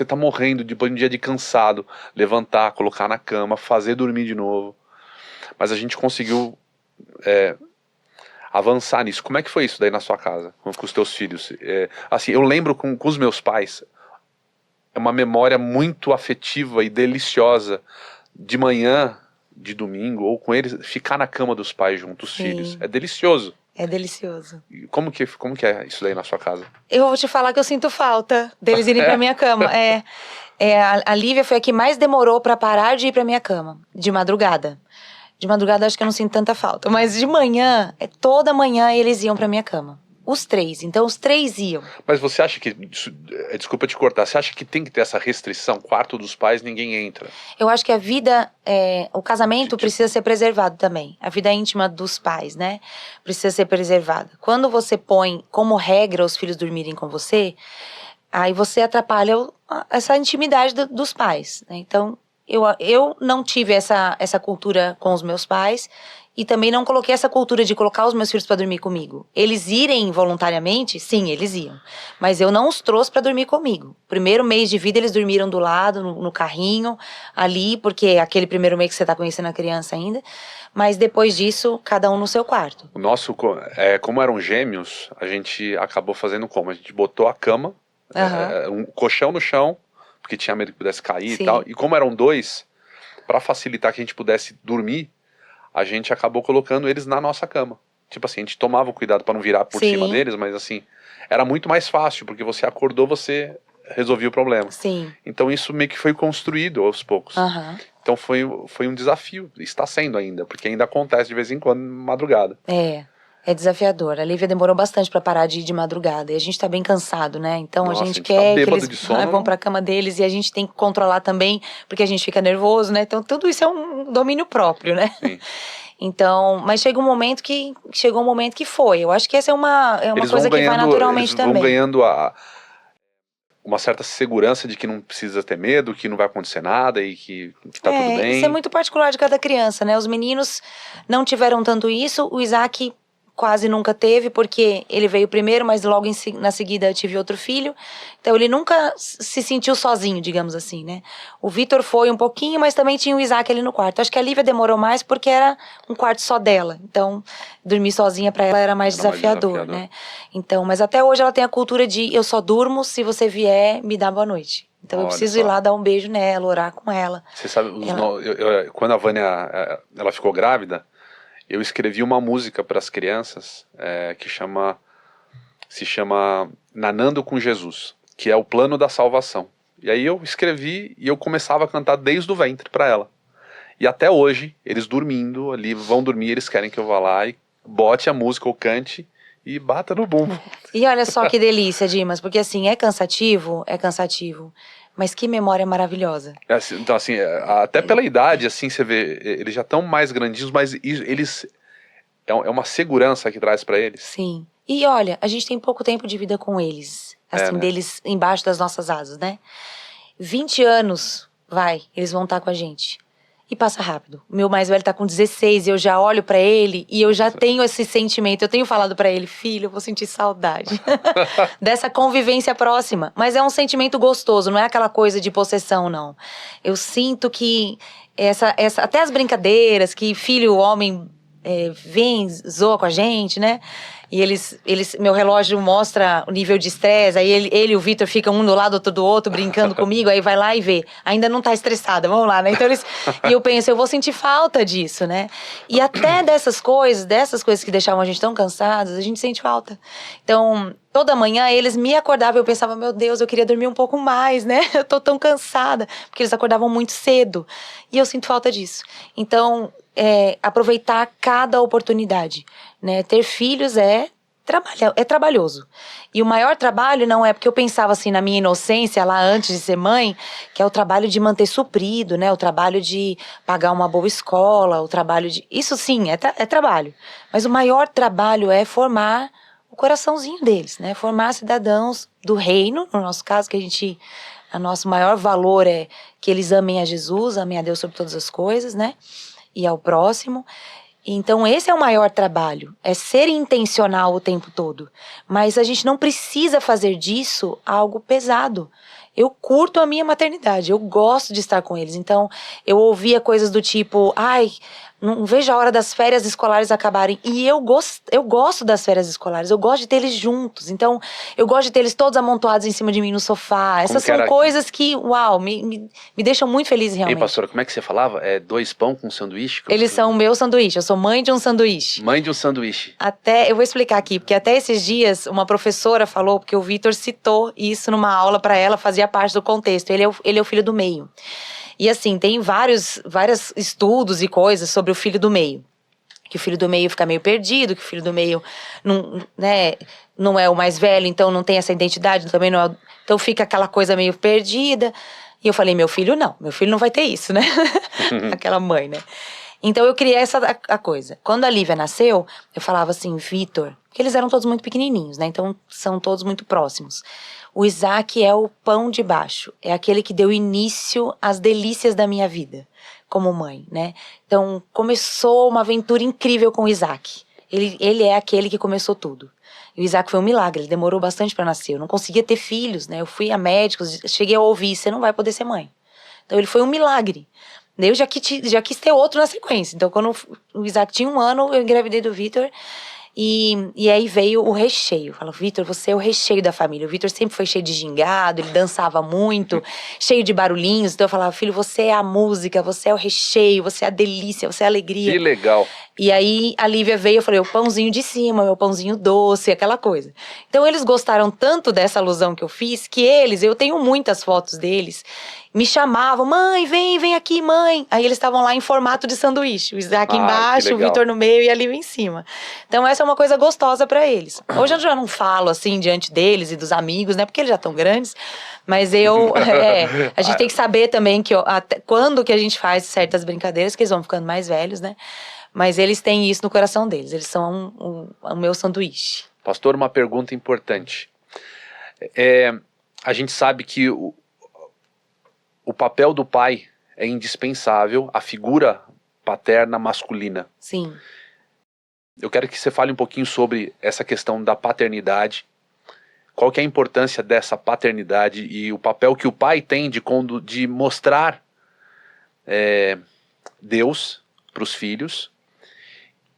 tá morrendo depois de um dia de cansado, levantar, colocar na cama, fazer dormir de novo. Mas a gente conseguiu avançar nisso. Como é que foi isso daí na sua casa, com os teus filhos? Assim, eu lembro com os meus pais, é uma memória muito afetiva e deliciosa de manhã, de domingo, ou com eles, ficar na cama dos pais junto, os filhos. É delicioso. É delicioso. Como que é isso daí na sua casa? Eu vou te falar que eu sinto falta deles irem pra minha cama. A Lívia foi a que mais demorou pra parar de ir pra minha cama, de madrugada. De madrugada acho que eu não sinto tanta falta, mas de manhã, toda manhã eles iam pra minha cama. Os 3, então os 3 iam. Mas você acha que, desculpa te cortar, você acha que tem que ter essa restrição, quarto dos pais, ninguém entra? Eu acho que a vida, o casamento precisa ser preservado também. A vida íntima dos pais, né? Precisa ser preservada. Quando você põe como regra os filhos dormirem com você, aí você atrapalha essa intimidade dos pais, né? Então, eu não tive essa cultura com os meus pais. E também não coloquei essa cultura de colocar os meus filhos para dormir comigo. Eles irem voluntariamente, sim, eles iam. Mas eu não os trouxe para dormir comigo. Primeiro mês de vida eles dormiram do lado, no carrinho, ali, porque é aquele primeiro mês que você tá conhecendo a criança ainda. Mas depois disso, cada um no seu quarto. O nosso, como eram gêmeos, a gente acabou fazendo como? A gente botou a cama, um colchão no chão, porque tinha medo que pudesse cair. Sim. E tal. E como eram dois, para facilitar que a gente pudesse dormir, a gente acabou colocando eles na nossa cama. Tipo assim, a gente tomava o cuidado para não virar por cima deles, mas assim, era muito mais fácil, porque você acordou, você resolvia o problema. Sim. Então isso meio que foi construído aos poucos. Então foi um desafio, está sendo ainda, porque ainda acontece de vez em quando, madrugada. É desafiador. A Lívia demorou bastante pra parar de ir de madrugada. E a gente tá bem cansado, né? Então Nossa, a gente quer que eles sono, vão pra cama deles. E a gente tem que controlar também, porque a gente fica nervoso, né? Então tudo isso é um domínio próprio, né? Sim. Então, mas chegou um momento que foi. Eu acho que essa é uma coisa que vai naturalmente também. Eles vão ganhando uma certa segurança de que não precisa ter medo, que não vai acontecer nada e que tá tudo bem. Isso é muito particular de cada criança, né? Os meninos não tiveram tanto isso. O Isaac quase nunca teve, porque ele veio primeiro, mas logo na seguida eu tive outro filho. Então ele nunca se sentiu sozinho, digamos assim, né? O Vitor foi um pouquinho, mas também tinha o Isaac ali no quarto. Acho que a Lívia demorou mais porque era um quarto só dela. Então, dormir sozinha pra ela era mais desafiador, né? Então, mas até hoje ela tem a cultura de eu só durmo se você vier me dar boa noite. Então eu preciso ir lá dar um beijo nela, orar com ela. Você sabe, quando a Vânia ela ficou grávida, eu escrevi uma música para as crianças que se chama Nanando com Jesus, que é o plano da salvação. E aí eu escrevi e eu começava a cantar desde o ventre para ela. E até hoje, eles dormindo ali, vão dormir, eles querem que eu vá lá e bote a música ou cante e bata no bumbo. E olha só que delícia, Dimas, porque assim, é cansativo, mas que memória maravilhosa. Então assim, até pela idade, assim, você vê, eles já estão mais grandinhos, mas eles, é uma segurança que traz pra eles. Sim, e olha, a gente tem pouco tempo de vida com eles, assim, deles embaixo das nossas asas, né? 20 anos, eles vão estar com a gente. E passa rápido. O meu mais velho tá com 16 e eu já olho pra ele e eu já tenho esse sentimento. Eu tenho falado pra ele, filho, eu vou sentir saudade dessa convivência próxima. Mas é um sentimento gostoso, não é aquela coisa de possessão, não. Eu sinto que até as brincadeiras que filho, homem, vem, zoa com a gente, né? E meu relógio mostra o nível de estresse, aí ele e o Vitor ficam um do lado, outro do outro, brincando comigo, aí vai lá e vê. Ainda não tá estressada, vamos lá, né? Então e eu penso, eu vou sentir falta disso, né? E até dessas coisas que deixavam a gente tão cansados, a gente sente falta. Então, toda manhã eles me acordavam e eu pensava, meu Deus, eu queria dormir um pouco mais, né? Eu tô tão cansada, porque eles acordavam muito cedo. E eu sinto falta disso. Então, aproveitar cada oportunidade, né? Ter filhos é trabalhoso. E o maior trabalho não é porque eu pensava assim na minha inocência lá antes de ser mãe, que é o trabalho de manter suprido, né? O trabalho de pagar uma boa escola, o trabalho de... Isso sim, é trabalho. Mas o maior trabalho é formar o coraçãozinho deles, né? Formar cidadãos do reino, no nosso caso, que o nosso maior valor é que eles amem a Jesus, amem a Deus sobre todas as coisas, né? E ao próximo. Então esse é o maior trabalho, é ser intencional o tempo todo. Mas a gente não precisa fazer disso algo pesado. Eu curto a minha maternidade, eu gosto de estar com eles. Então eu ouvia coisas do tipo, não vejo a hora das férias escolares acabarem. E eu gosto das férias escolares, eu gosto de ter eles juntos. Então, eu gosto de ter eles todos amontoados em cima de mim no sofá. Essas são coisas que, me deixam muito feliz realmente. Ei, pastora, como é que você falava? 2 pão com sanduíche? Eles são o meu sanduíche, eu sou mãe de um sanduíche. Mãe de um sanduíche. Eu vou explicar aqui, porque até esses dias uma professora falou, porque o Vitor citou isso numa aula para ela, fazia parte do contexto. Ele é o filho do meio. E assim, tem vários estudos e coisas sobre o filho do meio. Que o filho do meio fica meio perdido, que o filho do meio não é o mais velho, então não tem essa identidade, também não é, então fica aquela coisa meio perdida. E eu falei, meu filho não vai ter isso, né? Aquela mãe, né? Então eu criei a coisa. Quando a Lívia nasceu, eu falava assim, Vitor, porque eles eram todos muito pequenininhos, né? Então são todos muito próximos. O Isaac é o pão de baixo, é aquele que deu início às delícias da minha vida como mãe, né? Então começou uma aventura incrível com o Isaac. Ele é aquele que começou tudo. E o Isaac foi um milagre, ele demorou bastante para nascer. Eu não conseguia ter filhos, né? Eu fui a médicos, cheguei a ouvir, você não vai poder ser mãe. Então ele foi um milagre. Eu já quis ter outro na sequência. Então quando o Isaac tinha 1 ano, eu engravidei do Vitor. E aí veio o recheio. Falo, Vitor, você é o recheio da família. O Vitor sempre foi cheio de gingado, ele dançava muito, cheio de barulhinhos. Então eu falava, filho, você é a música, você é o recheio, você é a delícia, você é a alegria. Que legal. E aí a Lívia veio, eu falei, o pãozinho de cima, meu pãozinho doce, aquela coisa. Então eles gostaram tanto dessa alusão que eu fiz, que eu tenho muitas fotos deles, me chamavam, mãe, vem aqui, mãe. Aí eles estavam lá em formato de sanduíche, o Isaac embaixo, o Vitor no meio e a Lívia em cima. Então essa é uma coisa gostosa pra eles. Hoje eu já não falo assim diante deles e dos amigos, né, porque eles já estão grandes, mas a gente tem que saber também que até quando que a gente faz certas brincadeiras, que eles vão ficando mais velhos, né. Mas eles têm isso no coração deles. Eles são o meu sanduíche. Pastor, uma pergunta importante. A gente sabe que o papel do pai é indispensável, a figura paterna masculina. Sim. Eu quero que você fale um pouquinho sobre essa questão da paternidade. Qual que é a importância dessa paternidade e o papel que o pai tem de mostrar Deus para os filhos.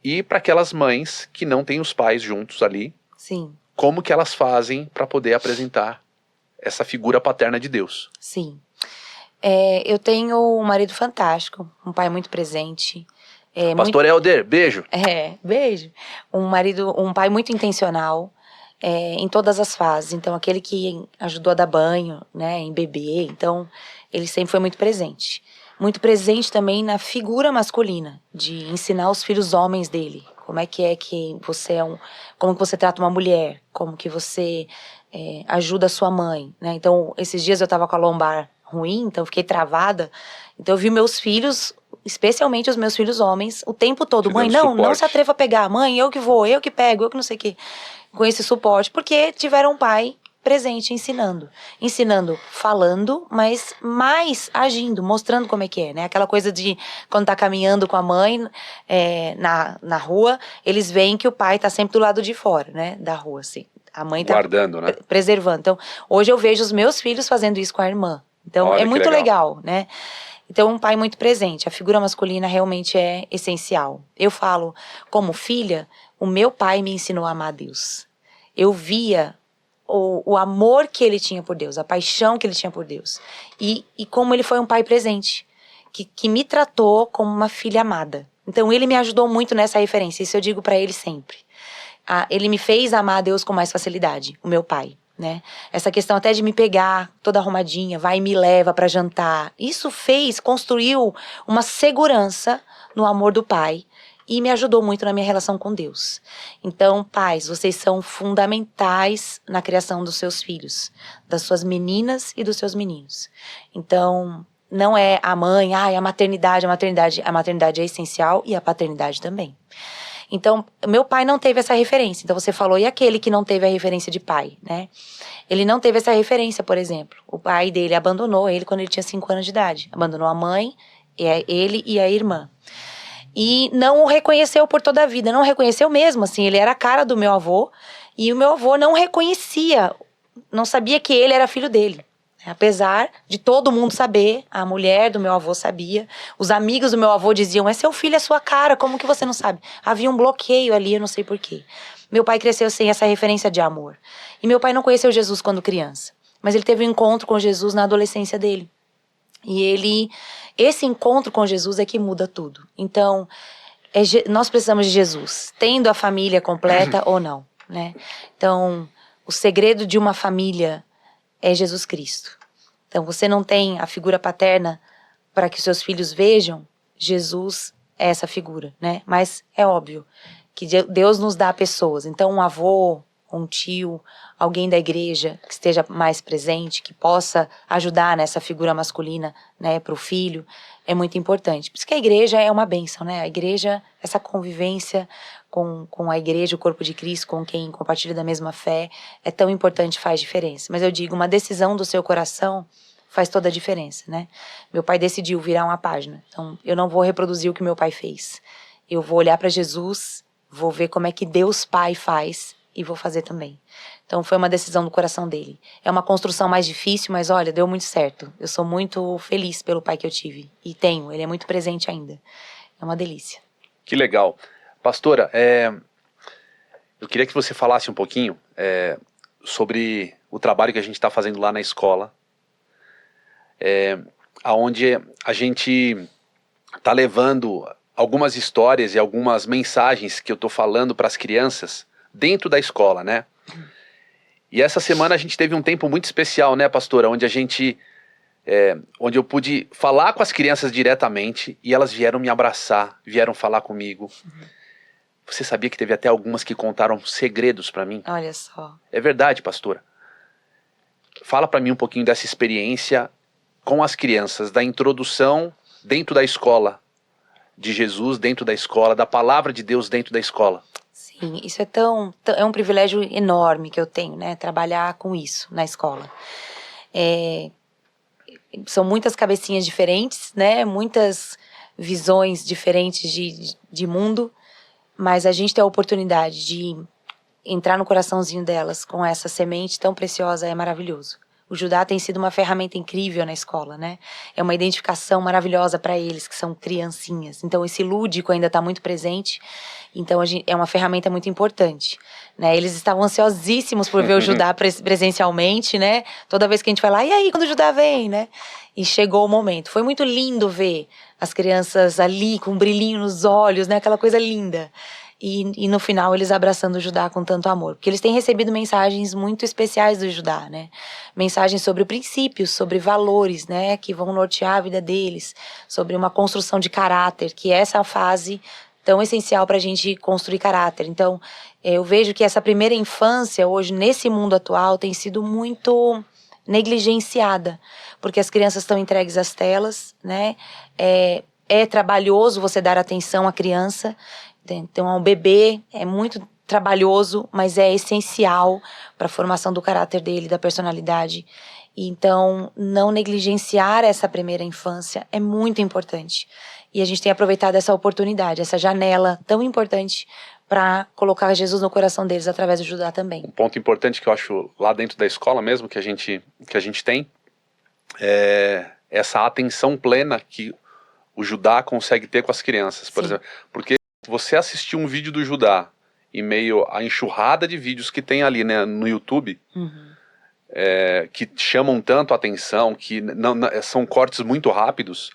E para aquelas mães que não têm os pais juntos ali, sim, como que elas fazem para poder apresentar essa figura paterna de Deus? Sim. Eu tenho um marido fantástico, um pai muito presente. Pastor Helder, beijo. Beijo. Um pai muito intencional em todas as fases. Então, aquele que ajudou a dar banho, né, em bebê. Então, ele sempre foi muito presente. Muito presente também na figura masculina, de ensinar os filhos homens dele. Como é que você como que você trata uma mulher, como que você ajuda a sua mãe, né? Então, esses dias eu tava com a lombar ruim, então eu fiquei travada. Então eu vi meus filhos, especialmente os meus filhos homens, o tempo todo. Mãe, não se atreva a pegar. Mãe, eu que vou, eu que pego, eu que não sei o quê. Com esse suporte, porque tiveram um pai presente, ensinando, falando, mas mais agindo, mostrando como é que é, né? Aquela coisa de quando tá caminhando com a mãe na rua, eles veem que o pai tá sempre do lado de fora, né? Da rua, assim. A mãe tá guardando, né? Preservando. Então, hoje eu vejo os meus filhos fazendo isso com a irmã. Então, olha, é muito legal, né? Então, um pai muito presente. A figura masculina realmente é essencial. Eu falo, como filha, o meu pai me ensinou a amar a Deus. Eu via o amor que ele tinha por Deus, a paixão que ele tinha por Deus. E como ele foi um pai presente, que me tratou como uma filha amada. Então ele me ajudou muito nessa referência, isso eu digo pra ele sempre. Ele me fez amar a Deus com mais facilidade, o meu pai, né? Essa questão até de me pegar toda arrumadinha, vai e me leva pra jantar. Isso construiu uma segurança no amor do pai. E me ajudou muito na minha relação com Deus. Então, pais, vocês são fundamentais na criação dos seus filhos, das suas meninas e dos seus meninos. Então, não é a mãe, a maternidade é essencial e a paternidade também. Então, meu pai não teve essa referência. Então, você falou, e aquele que não teve a referência de pai, né? Ele não teve essa referência, por exemplo. O pai dele abandonou ele quando ele tinha 5 anos de idade. Abandonou a mãe, ele e a irmã. E não o reconheceu por toda a vida, não reconheceu mesmo, assim, ele era a cara do meu avô, e o meu avô não reconhecia, não sabia que ele era filho dele. Apesar de todo mundo saber, a mulher do meu avô sabia, os amigos do meu avô diziam, é seu filho, é sua cara, como que você não sabe? Havia um bloqueio ali, eu não sei porquê. Meu pai cresceu sem essa referência de amor. E meu pai não conheceu Jesus quando criança, mas ele teve um encontro com Jesus na adolescência dele. E esse encontro com Jesus é que muda tudo. Então, nós precisamos de Jesus, tendo a família completa ou não, né? Então, o segredo de uma família é Jesus Cristo. Então, você não tem a figura paterna para que seus filhos vejam, Jesus é essa figura, né? Mas é óbvio que Deus nos dá pessoas. Então, um avô, um tio, alguém da igreja que esteja mais presente, que possa ajudar nessa figura masculina, né, para o filho, é muito importante. Por isso que a igreja é uma bênção, né? A igreja, essa convivência com a igreja, o corpo de Cristo, com quem compartilha da mesma fé, é tão importante, faz diferença. Mas eu digo, uma decisão do seu coração faz toda a diferença, né? Meu pai decidiu virar uma página, então eu não vou reproduzir o que meu pai fez. Eu vou olhar para Jesus, vou ver como é que Deus Pai faz e vou fazer também. Então foi uma decisão do coração dele. É uma construção mais difícil, mas olha, deu muito certo. Eu sou muito feliz pelo pai que eu tive. E tenho, ele é muito presente ainda. É uma delícia. Que legal. Pastora, eu queria que você falasse um pouquinho sobre o trabalho que a gente está fazendo lá na escola, onde a gente está levando algumas histórias e algumas mensagens que eu estou falando para as crianças dentro da escola, né? E essa semana a gente teve um tempo muito especial, né, pastora? Onde onde eu pude falar com as crianças diretamente e elas vieram me abraçar, vieram falar comigo. Você sabia que teve até algumas que contaram segredos para mim? Olha só. É verdade, pastora. Fala para mim um pouquinho dessa experiência com as crianças, da introdução dentro da escola de Jesus, dentro da escola, da palavra de Deus dentro da escola. Sim, isso é um privilégio enorme que eu tenho, né? Trabalhar com isso na escola. São muitas cabecinhas diferentes, né? Muitas visões diferentes de mundo, mas a gente ter a oportunidade de entrar no coraçãozinho delas com essa semente tão preciosa é maravilhoso. O Judá tem sido uma ferramenta incrível na escola, né? É uma identificação maravilhosa para eles, que são criancinhas. Então, esse lúdico ainda está muito presente. Então, é uma ferramenta muito importante, né? Eles estavam ansiosíssimos por ver o Judá presencialmente, né? Toda vez que a gente vai lá, e aí, quando o Judá vem, né? E chegou o momento. Foi muito lindo ver as crianças ali com um brilhinho nos olhos, né? Aquela coisa linda. E no final eles abraçando o Judá com tanto amor. Porque eles têm recebido mensagens muito especiais do Judá, né? Mensagens sobre princípios, sobre valores, né? Que vão nortear a vida deles. Sobre uma construção de caráter, que é essa fase tão essencial para a gente construir caráter. Então, eu vejo que essa primeira infância hoje, nesse mundo atual, tem sido muito negligenciada. Porque as crianças estão entregues às telas, né? É trabalhoso você dar atenção à criança. Então, o bebê é muito trabalhoso, mas é essencial para a formação do caráter dele, da personalidade. Então, não negligenciar essa primeira infância é muito importante. E a gente tem aproveitado essa oportunidade, essa janela tão importante para colocar Jesus no coração deles através do Judá também. Um ponto importante que eu acho lá dentro da escola mesmo, que a gente tem, é essa atenção plena que o Judá consegue ter com as crianças, por exemplo. Porque você assistir um vídeo do Judá em meio à enxurrada de vídeos que tem ali, né, no YouTube, que chamam tanto a atenção, que são cortes muito rápidos,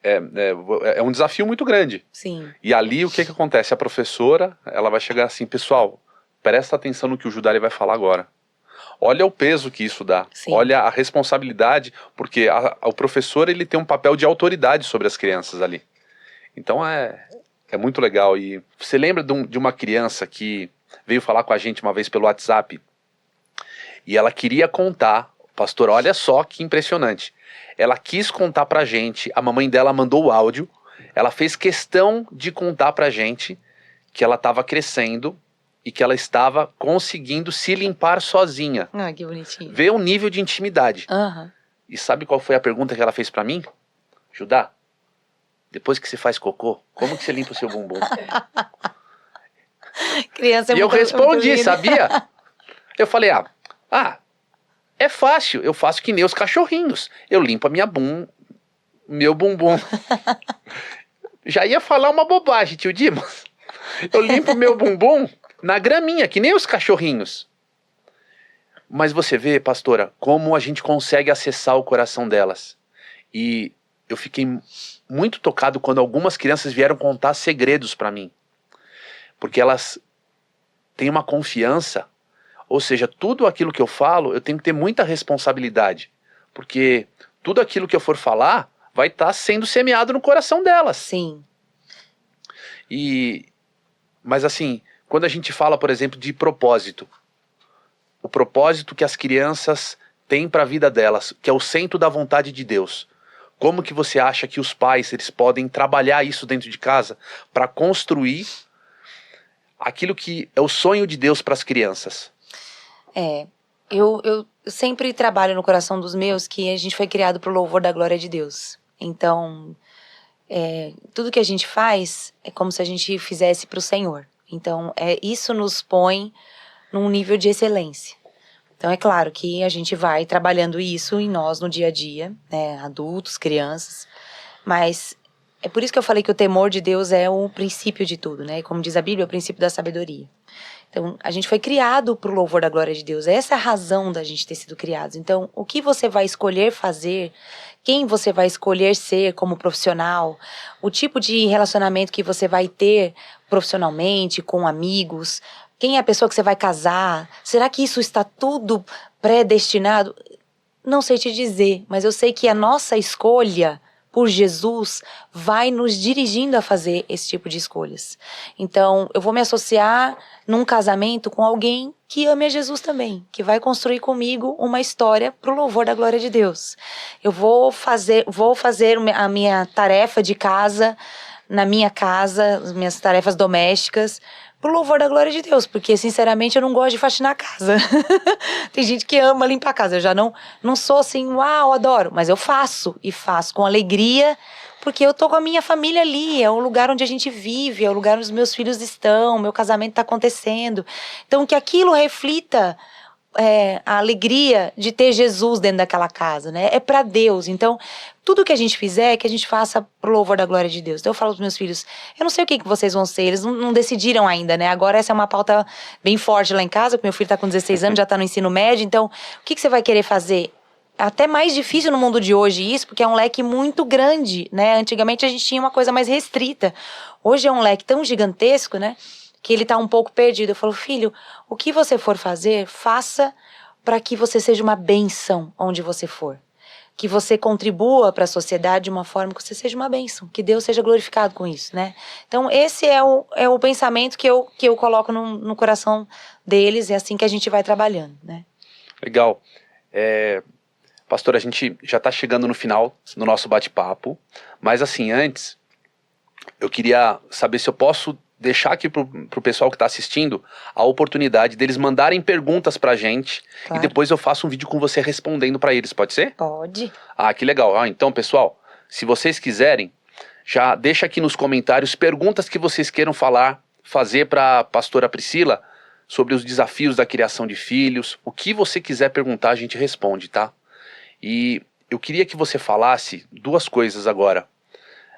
é um desafio muito grande. Sim. E ali o que acontece? A professora, ela vai chegar assim, pessoal, presta atenção no que o Judá ele vai falar agora. Olha o peso que isso dá. Sim. Olha a responsabilidade, porque o professor ele tem um papel de autoridade sobre as crianças ali. Então é muito legal. E você lembra de uma criança que veio falar com a gente uma vez pelo WhatsApp e ela queria contar, pastor, olha só que impressionante. Ela quis contar pra gente, a mamãe dela mandou o áudio, ela fez questão de contar pra gente que ela estava crescendo e que ela estava conseguindo se limpar sozinha. Ah, que bonitinho. Vê o nível de intimidade. Uhum. E sabe qual foi a pergunta que ela fez pra mim? Judá, depois que você faz cocô, como que você limpa o seu bumbum? Criança é E eu muito, respondi, muito sabia? Eu falei, é fácil, eu faço que nem os cachorrinhos. Eu limpo a meu bumbum. Já ia falar uma bobagem, tio Dimas. Eu limpo meu bumbum na graminha, que nem os cachorrinhos. Mas você vê, pastora, como a gente consegue acessar o coração delas. E eu fiquei muito tocado quando algumas crianças vieram contar segredos para mim. Porque elas têm uma confiança. Ou seja, tudo aquilo que eu falo, eu tenho que ter muita responsabilidade. Porque tudo aquilo que eu for falar vai estar sendo semeado no coração delas. Sim. Mas assim, quando a gente fala, por exemplo, de propósito, o propósito que as crianças têm para a vida delas, que é o centro da vontade de Deus. Como que você acha que os pais eles podem trabalhar isso dentro de casa para construir aquilo que é o sonho de Deus para as crianças? Eu sempre trabalho no coração dos meus que a gente foi criado para o louvor da glória de Deus. Então, tudo que a gente faz é como se a gente fizesse para o Senhor. Então, isso nos põe num nível de excelência. Então, é claro que a gente vai trabalhando isso em nós no dia a dia, né? Adultos, crianças. Mas é por isso que eu falei que o temor de Deus é o princípio de tudo, né? Como diz a Bíblia, é o princípio da sabedoria. Então, a gente foi criado para o louvor da glória de Deus. Essa é a razão da gente ter sido criados. Então, o que você vai escolher fazer, quem você vai escolher ser como profissional, o tipo de relacionamento que você vai ter profissionalmente, com amigos, quem é a pessoa que você vai casar, será que isso está tudo predestinado? Não sei te dizer, mas eu sei que a nossa escolha por Jesus vai nos dirigindo a fazer esse tipo de escolhas. Então, eu vou me associar num casamento com alguém que ame a Jesus também, que vai construir comigo uma história para o louvor da glória de Deus. Eu vou fazer a minha tarefa de casa, na minha casa, as minhas tarefas domésticas, pro louvor da glória de Deus, porque sinceramente eu não gosto de faxinar a casa. Tem gente que ama limpar a casa, eu já não sou assim, uau, adoro, mas eu faço, e faço com alegria, porque eu tô com a minha família ali, é o lugar onde a gente vive, é o lugar onde os meus filhos estão, meu casamento tá acontecendo. Então que aquilo reflita a alegria de ter Jesus dentro daquela casa, né? É para Deus. Então, tudo que a gente fizer, que a gente faça pro louvor da glória de Deus. Então, eu falo pros meus filhos, eu não sei o que vocês vão ser, eles não decidiram ainda, né? Agora essa é uma pauta bem forte lá em casa, porque meu filho tá com 16 anos, já tá no ensino médio, então, o que você vai querer fazer? Até mais difícil no mundo de hoje isso, porque é um leque muito grande, né? Antigamente a gente tinha uma coisa mais restrita. Hoje é um leque tão gigantesco, né? Que ele tá um pouco perdido. Eu falo, filho, o que você for fazer, faça para que você seja uma bênção onde você for. Que você contribua para a sociedade de uma forma que você seja uma bênção. Que Deus seja glorificado com isso, né? Então, esse é o pensamento que eu coloco no coração deles. É assim que a gente vai trabalhando, né? Legal. Pastor, a gente já está chegando no final do nosso bate-papo. Mas assim, antes, eu queria saber se eu posso deixar aqui pro pessoal que está assistindo a oportunidade deles mandarem perguntas pra gente. Claro. E depois eu faço um vídeo com você respondendo pra eles, pode ser? Pode. Ah, que legal. Então, pessoal, se vocês quiserem, já deixa aqui nos comentários perguntas que vocês queiram fazer pra pastora Priscila sobre os desafios da criação de filhos. O que você quiser perguntar, a gente responde, tá? E eu queria que você falasse duas coisas agora.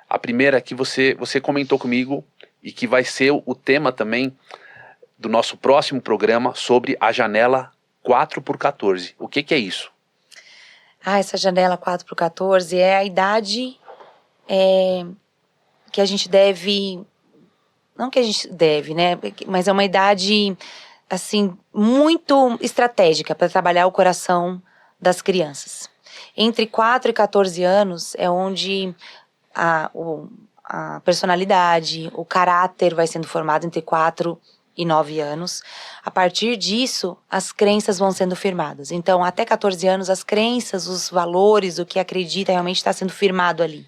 A primeira é que você comentou comigo e que vai ser o tema também do nosso próximo programa sobre a janela 4x14. O que é isso? Essa janela 4x14 é a idade que a gente deve... Não que a gente deve, né? Mas é uma idade, assim, muito estratégica para trabalhar o coração das crianças. Entre 4 e 14 anos é onde a personalidade, o caráter vai sendo formado entre 4 e 9 anos. A partir disso, as crenças vão sendo firmadas. Então, até 14 anos, as crenças, os valores, o que acredita realmente está sendo firmado ali.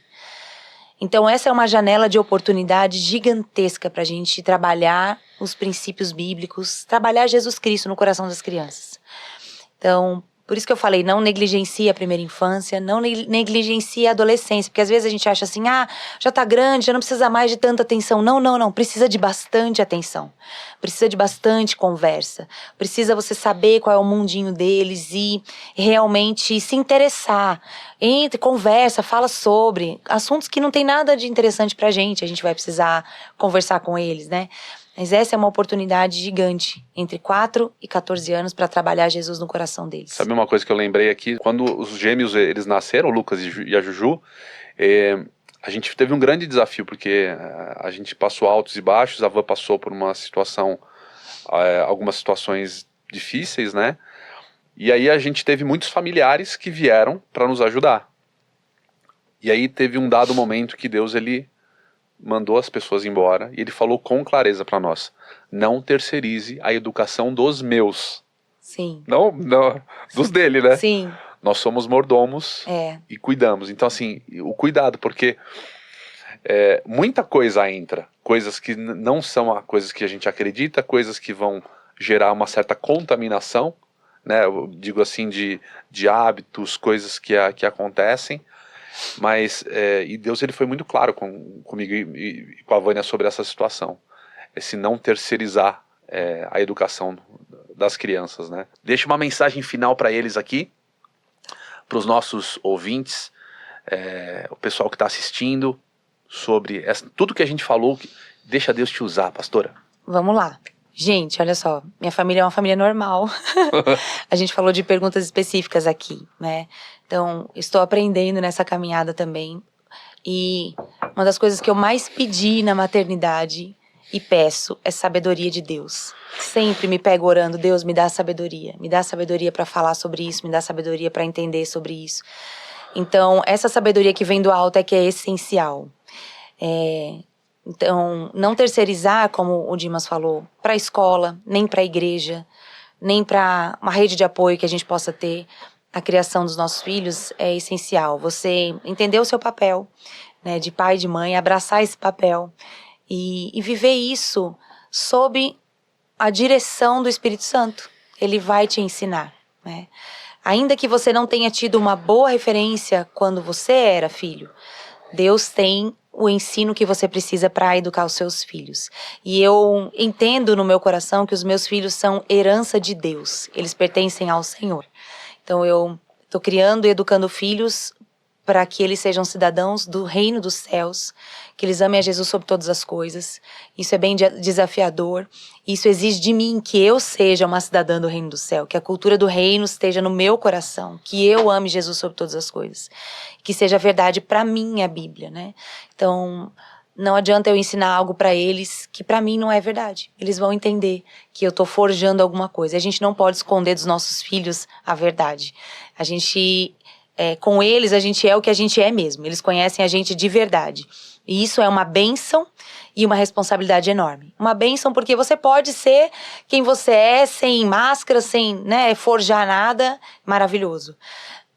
Então, essa é uma janela de oportunidade gigantesca para a gente trabalhar os princípios bíblicos, trabalhar Jesus Cristo no coração das crianças. Então, por isso que eu falei, não negligencie a primeira infância, não negligencie a adolescência, porque às vezes a gente acha assim, já tá grande, já não precisa mais de tanta atenção. Não, precisa de bastante atenção, precisa de bastante conversa, precisa você saber qual é o mundinho deles e realmente se interessar. Conversa, fala sobre assuntos que não tem nada de interessante pra gente, a gente vai precisar conversar com eles, né? Mas essa é uma oportunidade gigante, entre 4 e 14 anos, para trabalhar Jesus no coração deles. Sabe uma coisa que eu lembrei aqui? Quando os gêmeos eles nasceram, o Lucas e a Juju, a gente teve um grande desafio, porque a gente passou altos e baixos, a Van passou por uma situação, algumas situações difíceis, né? E aí a gente teve muitos familiares que vieram para nos ajudar. E aí teve um dado momento que Deus, ele mandou as pessoas embora e ele falou com clareza para nós: não terceirize a educação dos meus. Sim. Não, dos dele, né? Sim. Nós somos mordomos e cuidamos. Então, assim, o cuidado, porque muita coisa entra. Coisas que não são coisas que a gente acredita, coisas que vão gerar uma certa contaminação, né? Eu digo assim, de hábitos, coisas que acontecem. Mas, e Deus ele foi muito claro comigo e com a Vânia sobre essa situação. Esse não terceirizar a educação das crianças, né? Deixa uma mensagem final para eles aqui, para os nossos ouvintes, o pessoal que está assistindo, sobre tudo que a gente falou. Deixa Deus te usar, pastora. Vamos lá. Gente, olha só, minha família é uma família normal. A gente falou de perguntas específicas aqui, né? Então, estou aprendendo nessa caminhada também. E uma das coisas que eu mais pedi na maternidade e peço é sabedoria de Deus. Sempre me pego orando, Deus, me dá sabedoria para falar sobre isso, me dá sabedoria para entender sobre isso. Então, essa sabedoria que vem do alto é que é essencial. Então, não terceirizar, como o Dimas falou, para a escola, nem para a igreja, nem para uma rede de apoio que a gente possa ter. A criação dos nossos filhos é essencial. Você entender o seu papel, né, de pai e de mãe, abraçar esse papel e viver isso sob a direção do Espírito Santo. Ele vai te ensinar, né? Ainda que você não tenha tido uma boa referência quando você era filho, Deus tem o ensino que você precisa para educar os seus filhos. E eu entendo no meu coração que os meus filhos são herança de Deus. Eles pertencem ao Senhor. Então eu estou criando e educando filhos para que eles sejam cidadãos do reino dos céus, que eles amem a Jesus sobre todas as coisas. Isso é bem desafiador. Isso exige de mim que eu seja uma cidadã do reino do céu, que a cultura do reino esteja no meu coração, que eu ame Jesus sobre todas as coisas, que seja verdade para mim a Bíblia, né? Então, não adianta eu ensinar algo para eles que para mim não é verdade. Eles vão entender que eu estou forjando alguma coisa. A gente não pode esconder dos nossos filhos a verdade. A gente, com eles, a gente é o que a gente é mesmo. Eles conhecem a gente de verdade. E isso é uma bênção e uma responsabilidade enorme. Uma bênção porque você pode ser quem você é, sem máscara, sem, né, forjar nada. Maravilhoso.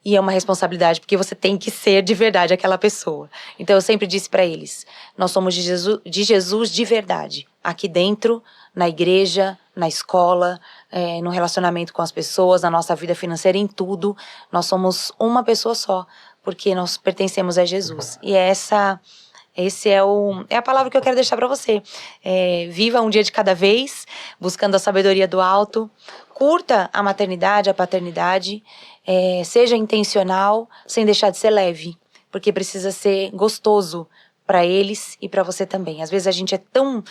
E é uma responsabilidade porque você tem que ser de verdade aquela pessoa. Então eu sempre disse para eles, nós somos de Jesus de verdade. Aqui dentro, na igreja, na escola, no relacionamento com as pessoas, na nossa vida financeira, em tudo. Nós somos uma pessoa só, porque nós pertencemos a Jesus. E esse é a palavra que eu quero deixar para você. Viva um dia de cada vez, buscando a sabedoria do alto. Curta a maternidade, a paternidade. Seja intencional, sem deixar de ser leve. Porque precisa ser gostoso para eles e para você também. Às vezes a gente é tão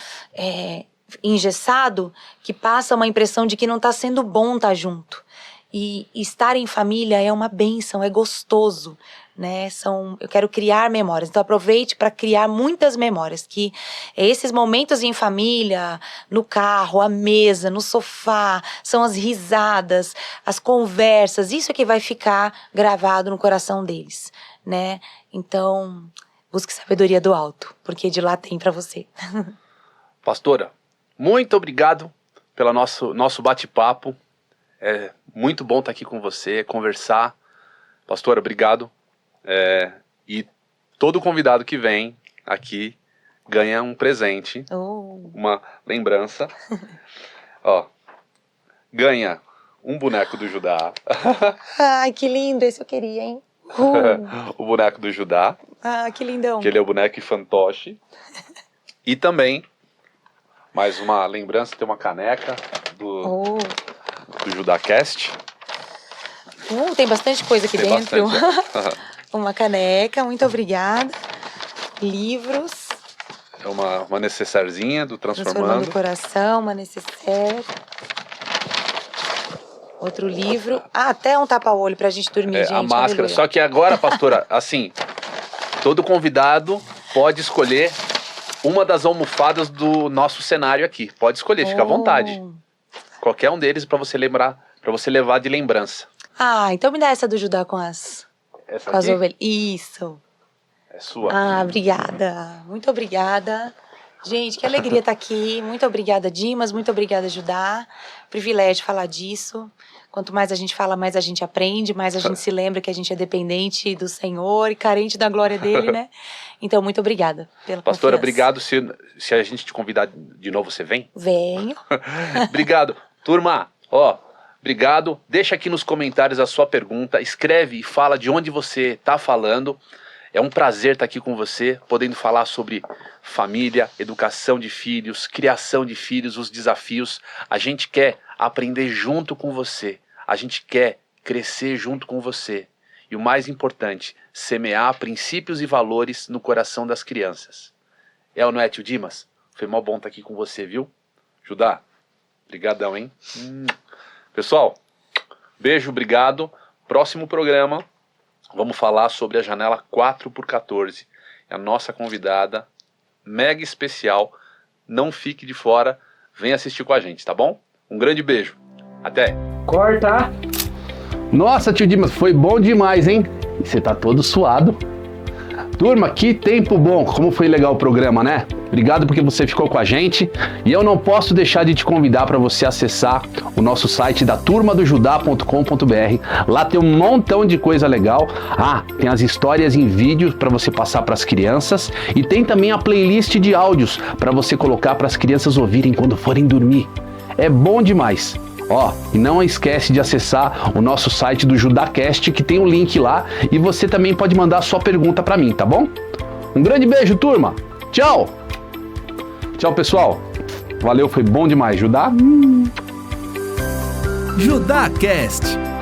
engessado que passa uma impressão de que não está sendo bom estar junto. E estar em família é uma bênção, é gostoso, né? Eu quero criar memórias, então aproveite para criar muitas memórias, que esses momentos em família, no carro, à mesa, no sofá, são as risadas, as conversas, isso é que vai ficar gravado no coração deles, né? Então, busque sabedoria do alto, porque de lá tem para você. Pastora, muito obrigado pelo nosso bate-papo. É muito bom estar aqui com você, conversar. Pastora, obrigado. E todo convidado que vem aqui ganha um presente, uma lembrança. Ó, ganha um boneco do Judá. Ai, que lindo, esse eu queria, hein? O boneco do Judá. Ah, que lindão. Que ele é o boneco fantoche. E também, mais uma lembrança, tem uma caneca do JudaCast. Tem bastante coisa aqui dentro. Bastante, Uma caneca, muito obrigada. Livros. É uma necessairezinha do Transformando o Coração, uma necessaire. Outro livro. Até um tapa-olho pra gente dormir, gente. A máscara. Aleluia. Só que agora, pastora, assim, todo convidado pode escolher uma das almofadas do nosso cenário aqui. Pode escolher, fica à vontade. Qualquer um deles para você lembrar, para você levar de lembrança. Então me dá essa do Judá com as ovelhas. Isso. É sua. Obrigada. Muito obrigada. Gente, que alegria estar aqui. Muito obrigada, Dimas. Muito obrigada, Judá. Privilégio falar disso. Quanto mais a gente fala, mais a gente aprende, mais a gente se lembra que a gente é dependente do Senhor e carente da glória dele, né? Então, muito obrigada pela Pastora, confiança. obrigado. Se a gente te convidar de novo, você vem? Venho. Obrigado. Turma, obrigado. Deixa aqui nos comentários a sua pergunta. Escreve e fala de onde você está falando. É um prazer estar aqui com você, podendo falar sobre família, educação de filhos, criação de filhos, os desafios. A gente quer aprender junto com você. A gente quer crescer junto com você. E o mais importante, semear princípios e valores no coração das crianças. É ou não é, tio Dimas? Foi mó bom estar aqui com você, viu? Judá, brigadão, hein? Pessoal, beijo, obrigado. Próximo programa, vamos falar sobre a janela 4x14. A nossa convidada, mega especial. Não fique de fora, vem assistir com a gente, tá bom? Um grande beijo. Até. Corta! Nossa, tio Dimas, foi bom demais, hein? Você tá todo suado. Turma, que tempo bom. Como foi legal o programa, né? Obrigado porque você ficou com a gente. E eu não posso deixar de te convidar para você acessar o nosso site da turmadojudá.com.br. Lá tem um montão de coisa legal. Tem as histórias em vídeo para você passar para as crianças. E tem também a playlist de áudios para você colocar para as crianças ouvirem quando forem dormir. É bom demais. E não esquece de acessar o nosso site do JudáCast, que tem um link lá, e você também pode mandar a sua pergunta para mim, tá bom? Um grande beijo, turma! Tchau! Tchau, pessoal! Valeu, foi bom demais, Judá! JudáCast.